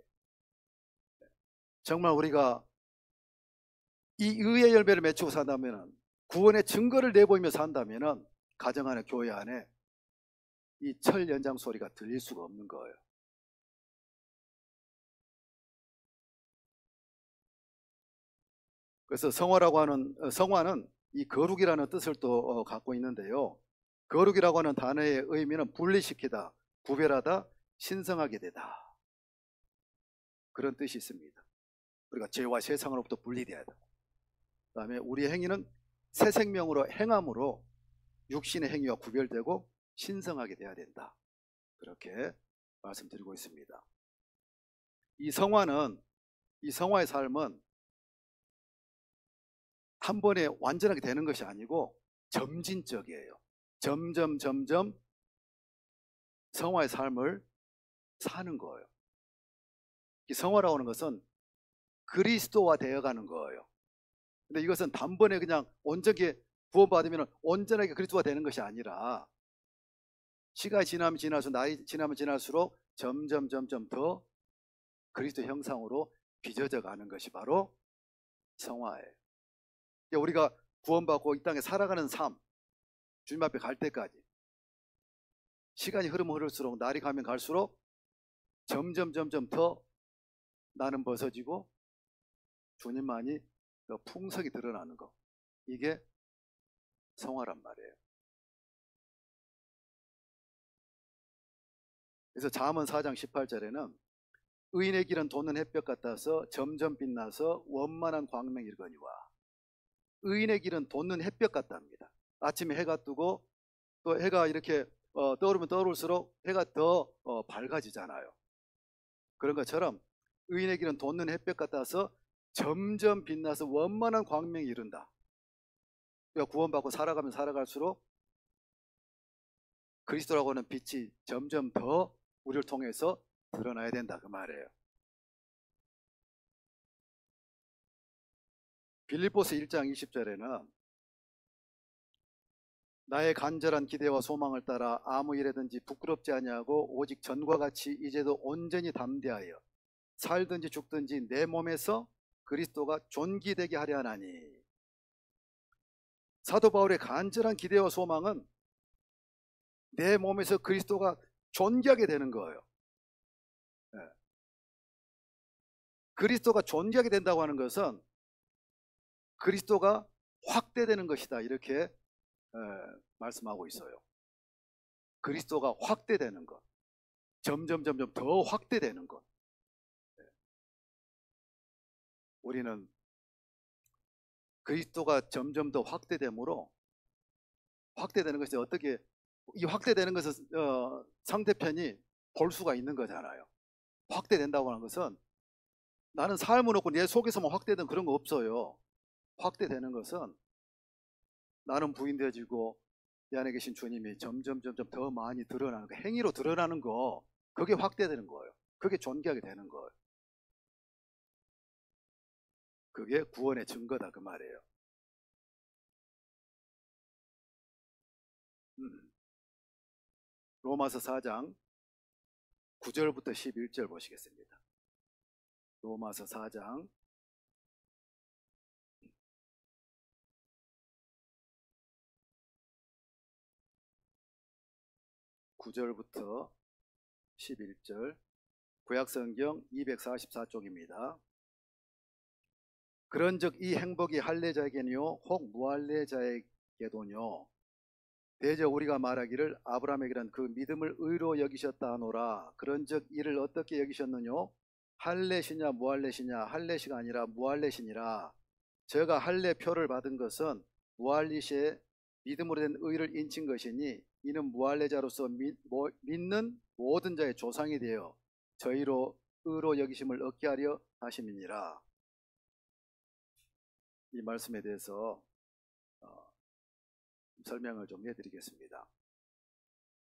정말 우리가 이 의의 열매를 맺히고 산다면, 구원의 증거를 내보이며 산다면 가정 안에 교회 안에 이 철 연장 소리가 들릴 수가 없는 거예요. 그래서 성화는 이 거룩이라는 뜻을 또 갖고 있는데요. 거룩이라고 하는 단어의 의미는 분리시키다, 구별하다, 신성하게 되다. 그런 뜻이 있습니다. 우리가 죄와 세상으로부터 분리되어야 되고, 그 다음에 우리의 행위는 새 생명으로 행함으로 육신의 행위와 구별되고 신성하게 되어야 된다. 그렇게 말씀드리고 있습니다. 이 성화의 삶은 한 번에 완전하게 되는 것이 아니고 점진적이에요. 점점 성화의 삶을 사는 거예요. 이 성화라고 하는 것은 그리스도화 되어가는 거예요. 근데 이것은 단번에 그냥 온전하게 구원받으면 온전하게 그리스도가 되는 것이 아니라 시간이 지나면 지날수록, 나이 지나면 지날수록 점점 더 그리스도 형상으로 빚어져 가는 것이 바로 성화예요. 우리가 구원받고 이 땅에 살아가는 삶, 주님 앞에 갈 때까지 시간이 흐르면 흐를수록, 날이 가면 갈수록 점점 더 나는 벗어지고 주님만이 풍성히 드러나는 것, 이게 성화란 말이에요. 그래서 잠언 4장 18절에는 의인의 길은 돋는 햇볕 같아서 점점 빛나서 원만한 광명이 일거니와. 의인의 길은 돋는 햇볕 같답니다. 아침에 해가 뜨고 또 해가 이렇게 떠오르면 떠오를수록 해가 더 밝아지잖아요. 그런 것처럼 의인의 길은 돋는 햇볕 같아서 점점 빛나서 원만한 광명이 이른다. 우리가 구원받고 살아가면 살아갈수록 그리스도라고 하는 빛이 점점 더 우리를 통해서 드러나야 된다 그 말이에요. 빌립보서 1장 20절에는 나의 간절한 기대와 소망을 따라 아무 일에든지 부끄럽지 아니하고 오직 전과 같이 이제도 온전히 담대하여 살든지 죽든지 내 몸에서 그리스도가 존귀되게 하려 하나니. 사도 바울의 간절한 기대와 소망은 내 몸에서 그리스도가 존귀하게 되는 거예요. 네. 그리스도가 존귀하게 된다고 하는 것은 그리스도가 확대되는 것이다 이렇게 말씀하고 있어요. 그리스도가 확대되는 것, 점점 더 확대되는 것. 우리는 그리스도가 점점 더 확대됨으로 확대되는 것이 어떻게 이 확대되는 것은 상대편이 볼 수가 있는 거잖아요. 확대된다고 하는 것은 나는 삶을 놓고 내 속에서만 확대된 그런 거 없어요. 확대되는 것은 나는 부인되어지고 내 안에 계신 주님이 점점 더 많이 드러나는 거, 행위로 드러나는 거, 그게 확대되는 거예요. 그게 존귀하게 되는 거예요. 그게 구원의 증거다 그 말이에요. 로마서 4장 9절부터 11절 보시겠습니다. 로마서 4장 9절부터 11절, 구약성경 244쪽입니다. 그런즉 이 행복이 할례자에게니요 혹 무할례자에게도뇨 대저 우리가 말하기를 아브라함에게는 그 믿음을 의로 여기셨다 하노라. 그런즉 이를 어떻게 여기셨느뇨? 할례시냐 무할례시냐? 할례시가 아니라 무할례시니라. 저가 할례 표를 받은 것은 무할례시에 믿음으로 된 의를 인친 것이니 이는 무할례자로서 믿는 모든 자의 조상이 되어 저희로 의로 여기심을 얻게 하려 하심이니라. 이 말씀에 대해서 설명을 좀 해드리겠습니다.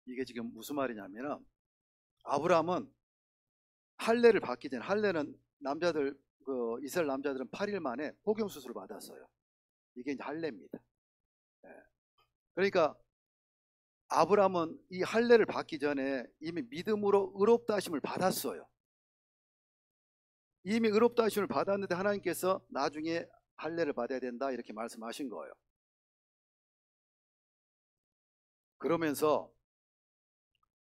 이게 지금 무슨 말이냐면 아브라함은 할례를 받기 전에, 할례는 남자들 이스라엘 남자들은 8일 만에 복용 수술을 받았어요. 이게 이제 할례입니다. 그러니까 아브라함은 이 할례를 받기 전에 이미 믿음으로 의롭다 하심을 받았어요. 이미 의롭다 하심을 받았는데 하나님께서 나중에 할례를 받아야 된다 이렇게 말씀하신 거예요. 그러면서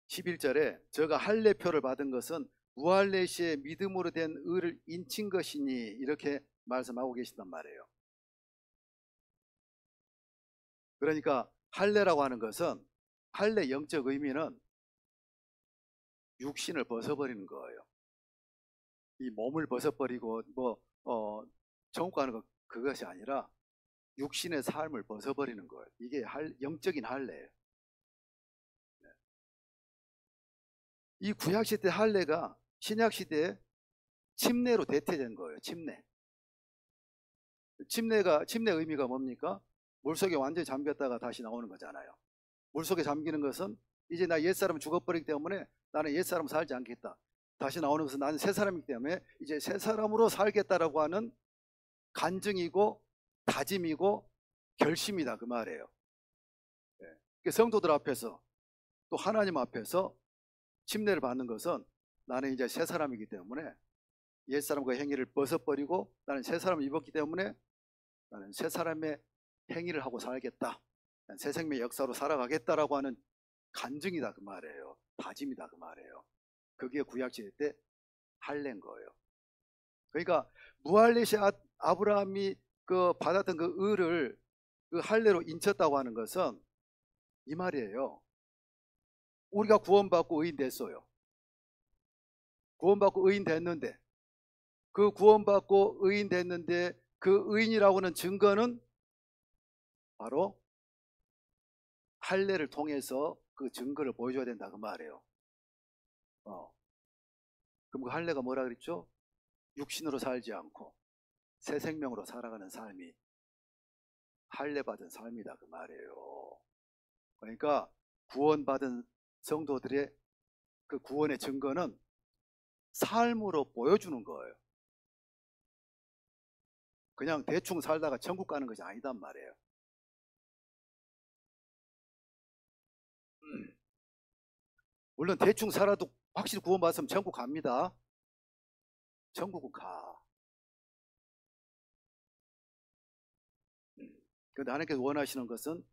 11절에 저가 할례표를 받은 것은 무할례시의 믿음으로 된 의를 인친 것이니 이렇게 말씀하고 계시단 말이에요. 그러니까 할례라고 하는 것은 할례 영적 의미는 육신을 벗어버리는 거예요. 이 몸을 벗어버리고 정욕하는 것 그것이 아니라 육신의 삶을 벗어버리는 거예요. 이게 영적인 할례예요. 이 구약시대 할례가 신약시대에 침례로 대체된 거예요. 침례 의미가 뭡니까? 물속에 완전히 잠겼다가 다시 나오는 거잖아요. 물속에 잠기는 것은 이제 나 옛사람은 죽어버리기 때문에 나는 옛사람 살지 않겠다. 다시 나오는 것은 나는 새 사람이기 때문에 이제 새 사람으로 살겠다라고 하는 간증이고 다짐이고 결심이다 그 말이에요. 성도들 앞에서 또 하나님 앞에서 침례를 받는 것은 나는 이제 새 사람이기 때문에 옛사람과 행위를 벗어버리고 나는 새 사람을 입었기 때문에 나는 새 사람의 행위를 하고 살겠다. 새 생명의 역사로 살아가겠다라고 하는 간증이다 그 말이에요. 다짐이다 그 말이에요. 그게 구약시대 때 할례인 거예요. 그러니까 무할례시 아브라함이 받았던 그 의를 그 할례로 인쳤다고 하는 것은 이 말이에요. 우리가 구원받고 의인 됐어요. 구원받고 의인 됐는데 그 구원받고 의인 됐는데 그 의인이라고 하는 증거는 바로 할례를 통해서 그 증거를 보여줘야 된다 그 말이에요. 그럼 그 할례가 뭐라 그랬죠? 육신으로 살지 않고 새 생명으로 살아가는 삶이 할례받은 삶이다 그 말이에요. 그러니까 구원받은 성도들의 그 구원의 증거는 삶으로 보여주는 거예요. 그냥 대충 살다가 천국 가는 것이 아니단 말이에요. 물론 대충 살아도 확실히 구원받으면 천국 갑니다. 천국은 가. 그런데 하나님께서 원하시는 것은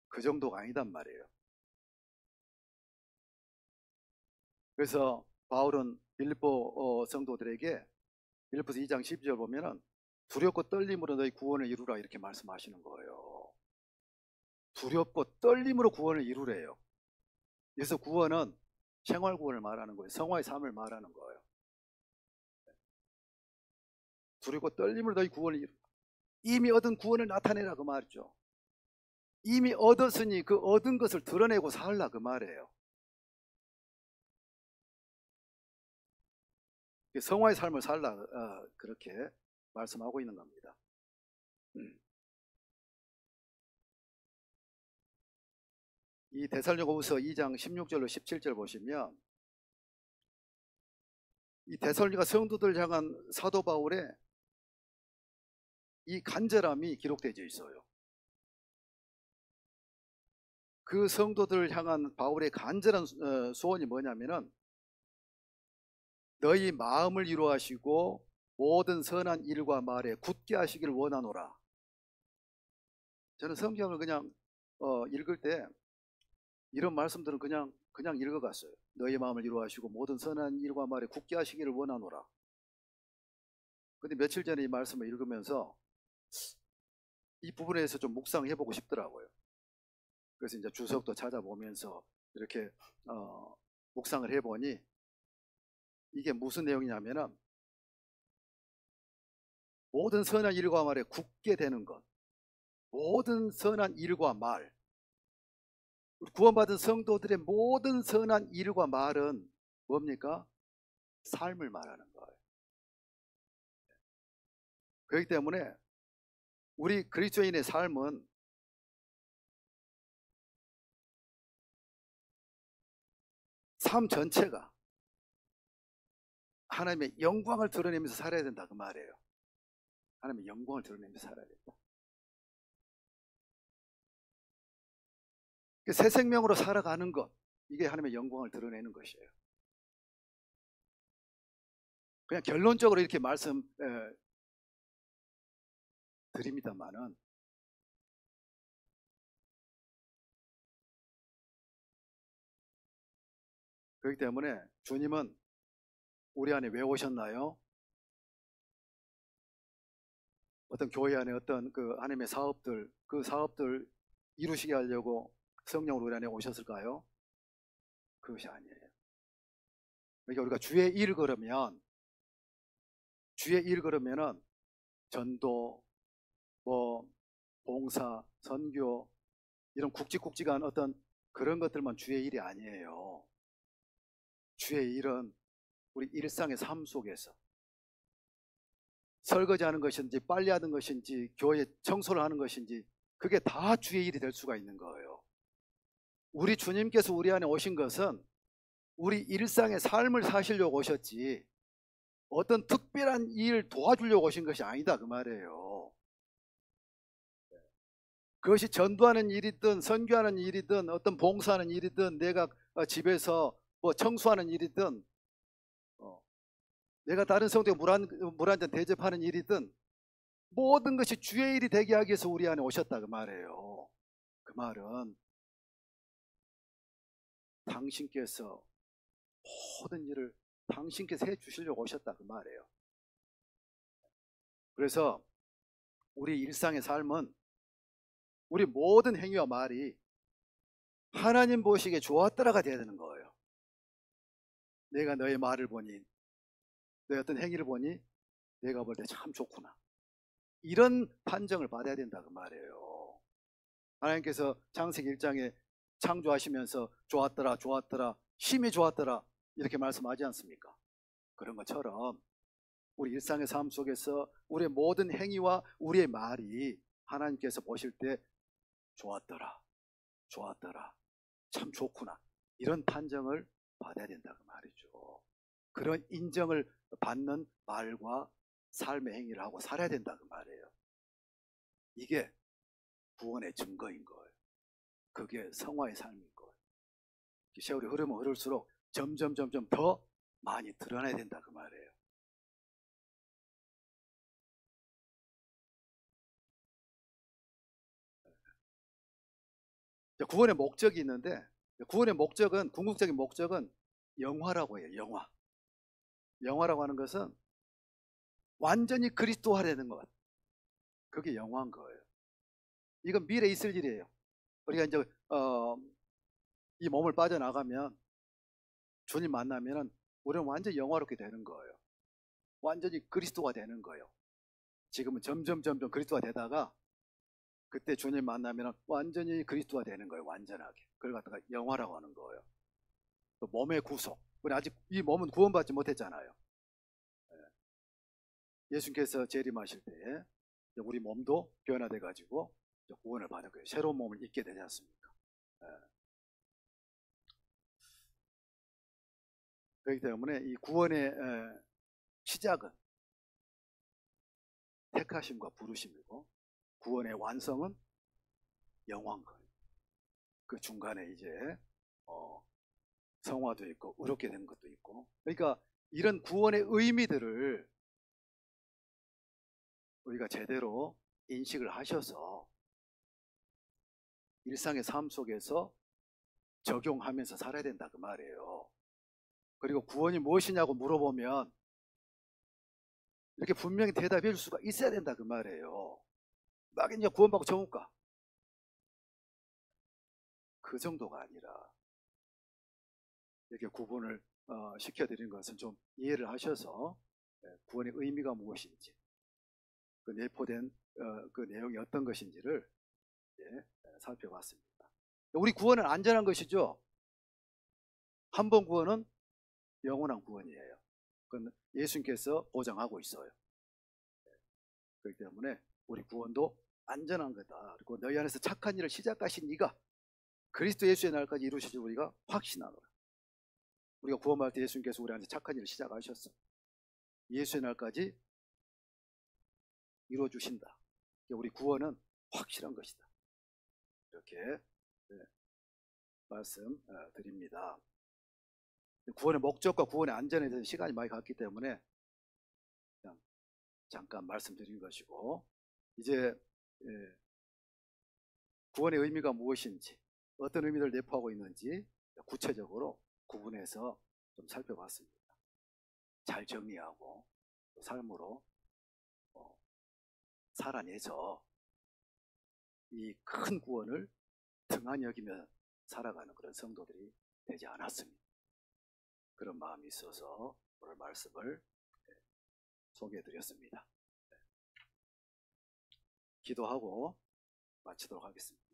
그 정도가 아니단 말이에요. 그래서 바울은 빌립보 성도들에게 빌립보서 2장 12절 보면은 두렵고 떨림으로 너희 구원을 이루라 이렇게 말씀하시는 거예요. 두렵고 떨림으로 구원을 이루래요. 그래서 구원은 생활 구원을 말하는 거예요. 성화의 삶을 말하는 거예요. 두렵고 떨림으로 너희 구원을 이루라. 이미 얻은 구원을 나타내라 그 말이죠. 이미 얻었으니 그 얻은 것을 드러내고 살라 그 말이에요. 성화의 삶을 살라 그렇게 말씀하고 있는 겁니다. 이 데살로니가후서 2장 16절로 17절 보시면 이 데살로니가 성도들 향한 사도 바울의 이 간절함이 기록되어 있어요. 그 성도들을 향한 바울의 간절한 소원이 뭐냐면은 너희 마음을 이루하시고 모든 선한 일과 말에 굳게 하시기를 원하노라. 저는 성경을 그냥 읽을 때 이런 말씀들은 그냥 읽어갔어요. 너희 마음을 이루하시고 모든 선한 일과 말에 굳게 하시기를 원하노라. 근데 며칠 전에 이 말씀을 읽으면서 이 부분에 대해서 좀 묵상해보고 싶더라고요. 그래서 이제 주석도 찾아보면서 이렇게 묵상을 해보니 이게 무슨 내용이냐면은 모든 선한 일과 말에 굳게 되는 것, 모든 선한 일과 말, 구원받은 성도들의 모든 선한 일과 말은 뭡니까? 삶을 말하는 거예요. 그렇기 때문에 우리 그리스도인의 삶은 삶 전체가 하나님의 영광을 드러내면서 살아야 된다 그 말이에요. 하나님의 영광을 드러내면서 살아야 된다. 새 생명으로 살아가는 것, 이게 하나님의 영광을 드러내는 것이에요. 그냥 결론적으로 이렇게 말씀 드립니다만은 그렇기 때문에 주님은 우리 안에 왜 오셨나요? 어떤 교회 안에 어떤 그 하나님의 사업들, 그 사업들 이루시게 하려고 성령으로 우리 안에 오셨을까요? 그것이 아니에요. 그러니까 우리가 주의 일을 걸으면은 전도, 봉사, 선교 이런 굵직굵직한 어떤 그런 것들만 주의 일이 아니에요. 주의 일은 우리 일상의 삶 속에서 설거지하는 것인지 빨래하는 것인지 교회 청소를 하는 것인지 그게 다 주의 일이 될 수가 있는 거예요. 우리 주님께서 우리 안에 오신 것은 우리 일상의 삶을 사시려고 오셨지 어떤 특별한 일 도와주려고 오신 것이 아니다 그 말이에요. 그것이 전도하는 일이든 선교하는 일이든 어떤 봉사하는 일이든 내가 집에서 청소하는 일이든 내가 다른 성도에 물 한 잔 대접하는 일이든 모든 것이 주의 일이 되게 하기 위해서 우리 안에 오셨다 그 말이에요. 그 말은 당신께서 모든 일을 당신께서 해 주시려고 오셨다 그 말이에요. 그래서 우리 일상의 삶은 우리 모든 행위와 말이 하나님 보시기에 좋았더라가 돼야 되는 거예요. 내가 너의 말을 보니 너의 어떤 행위를 보니 내가 볼 때 참 좋구나. 이런 판정을 받아야 된다 그 말이에요. 하나님께서 창세기 1장에 창조하시면서 좋았더라 힘이 좋았더라 이렇게 말씀하지 않습니까? 그런 것처럼 우리 일상의 삶 속에서 우리의 모든 행위와 우리의 말이 하나님께서 보실 때 좋았더라, 좋았더라, 참 좋구나, 이런 판정을 받아야 된다 그 말이죠. 그런 인정을 받는 말과 삶의 행위를 하고 살아야 된다 그 말이에요. 이게 구원의 증거인 거예요. 그게 성화의 삶인 거예요. 세월이 흐르면 흐를수록 점점 더 많이 드러나야 된다 그 말이에요. 구원의 목적이 있는데, 구원의 목적은, 궁극적인 목적은 영화라고 해요. 영화. 영화라고 하는 것은 완전히 그리스도화되는 것. 그게 영화인 거예요. 이건 미래에 있을 일이에요. 우리가 이제 이 몸을 빠져나가면, 주님 만나면은 우리는 완전히 영화롭게 되는 거예요. 완전히 그리스도가 되는 거예요. 지금은 점점 그리스도가 되다가 그때 주님 만나면 완전히 그리스도가 되는 거예요. 완전하게. 그걸 갖다가 영화라고 하는 거예요. 또 몸의 구속. 우리 아직 이 몸은 구원받지 못했잖아요. 예수님께서 재림하실 때 우리 몸도 변화돼 가지고 구원을 받을 거예요. 새로운 몸을 입게 되지 않습니까? 그렇기 때문에 이 구원의 시작은 택하심과 부르심이고, 구원의 완성은 영화인 거예요. 그 중간에 이제 성화도 있고 의롭게 되는 것도 있고, 그러니까 이런 구원의 의미들을 우리가 제대로 인식을 하셔서 일상의 삶 속에서 적용하면서 살아야 된다 그 말이에요. 그리고 구원이 무엇이냐고 물어보면 이렇게 분명히 대답해 줄 수가 있어야 된다 그 말이에요. 막 이제 구원받고 전문가 그 정도가 아니라 이렇게 구분을 시켜드리는 것은 좀 이해를 하셔서 구원의 의미가 무엇인지, 그 내포된 그 내용이 어떤 것인지를 살펴봤습니다. 우리 구원은 안전한 것이죠. 한 번 구원은 영원한 구원이에요. 그건 예수님께서 보장하고 있어요. 그렇기 때문에 우리 구원도 안전한 거다. 그리고 너희 안에서 착한 일을 시작하신 이가 그리스도 예수의 날까지 이루실 줄 우리가 확신하노라. 우리가 구원받을 때 예수님께서 우리 안에서 착한 일을 시작하셨어. 예수의 날까지 이루어주신다. 우리 구원은 확실한 것이다. 이렇게 말씀드립니다. 구원의 목적과 구원의 안전에 대해서 시간이 많이 갔기 때문에 그냥 잠깐 말씀드린 것이고, 이제 구원의 의미가 무엇인지, 어떤 의미를 내포하고 있는지 구체적으로 구분해서 좀 살펴봤습니다. 잘 정리하고 삶으로 살아내서 이 큰 구원을 등한히 여기며 살아가는 그런 성도들이 되지 않았습니다. 그런 마음이 있어서 오늘 말씀을 소개해드렸습니다. 기도하고 마치도록 하겠습니다.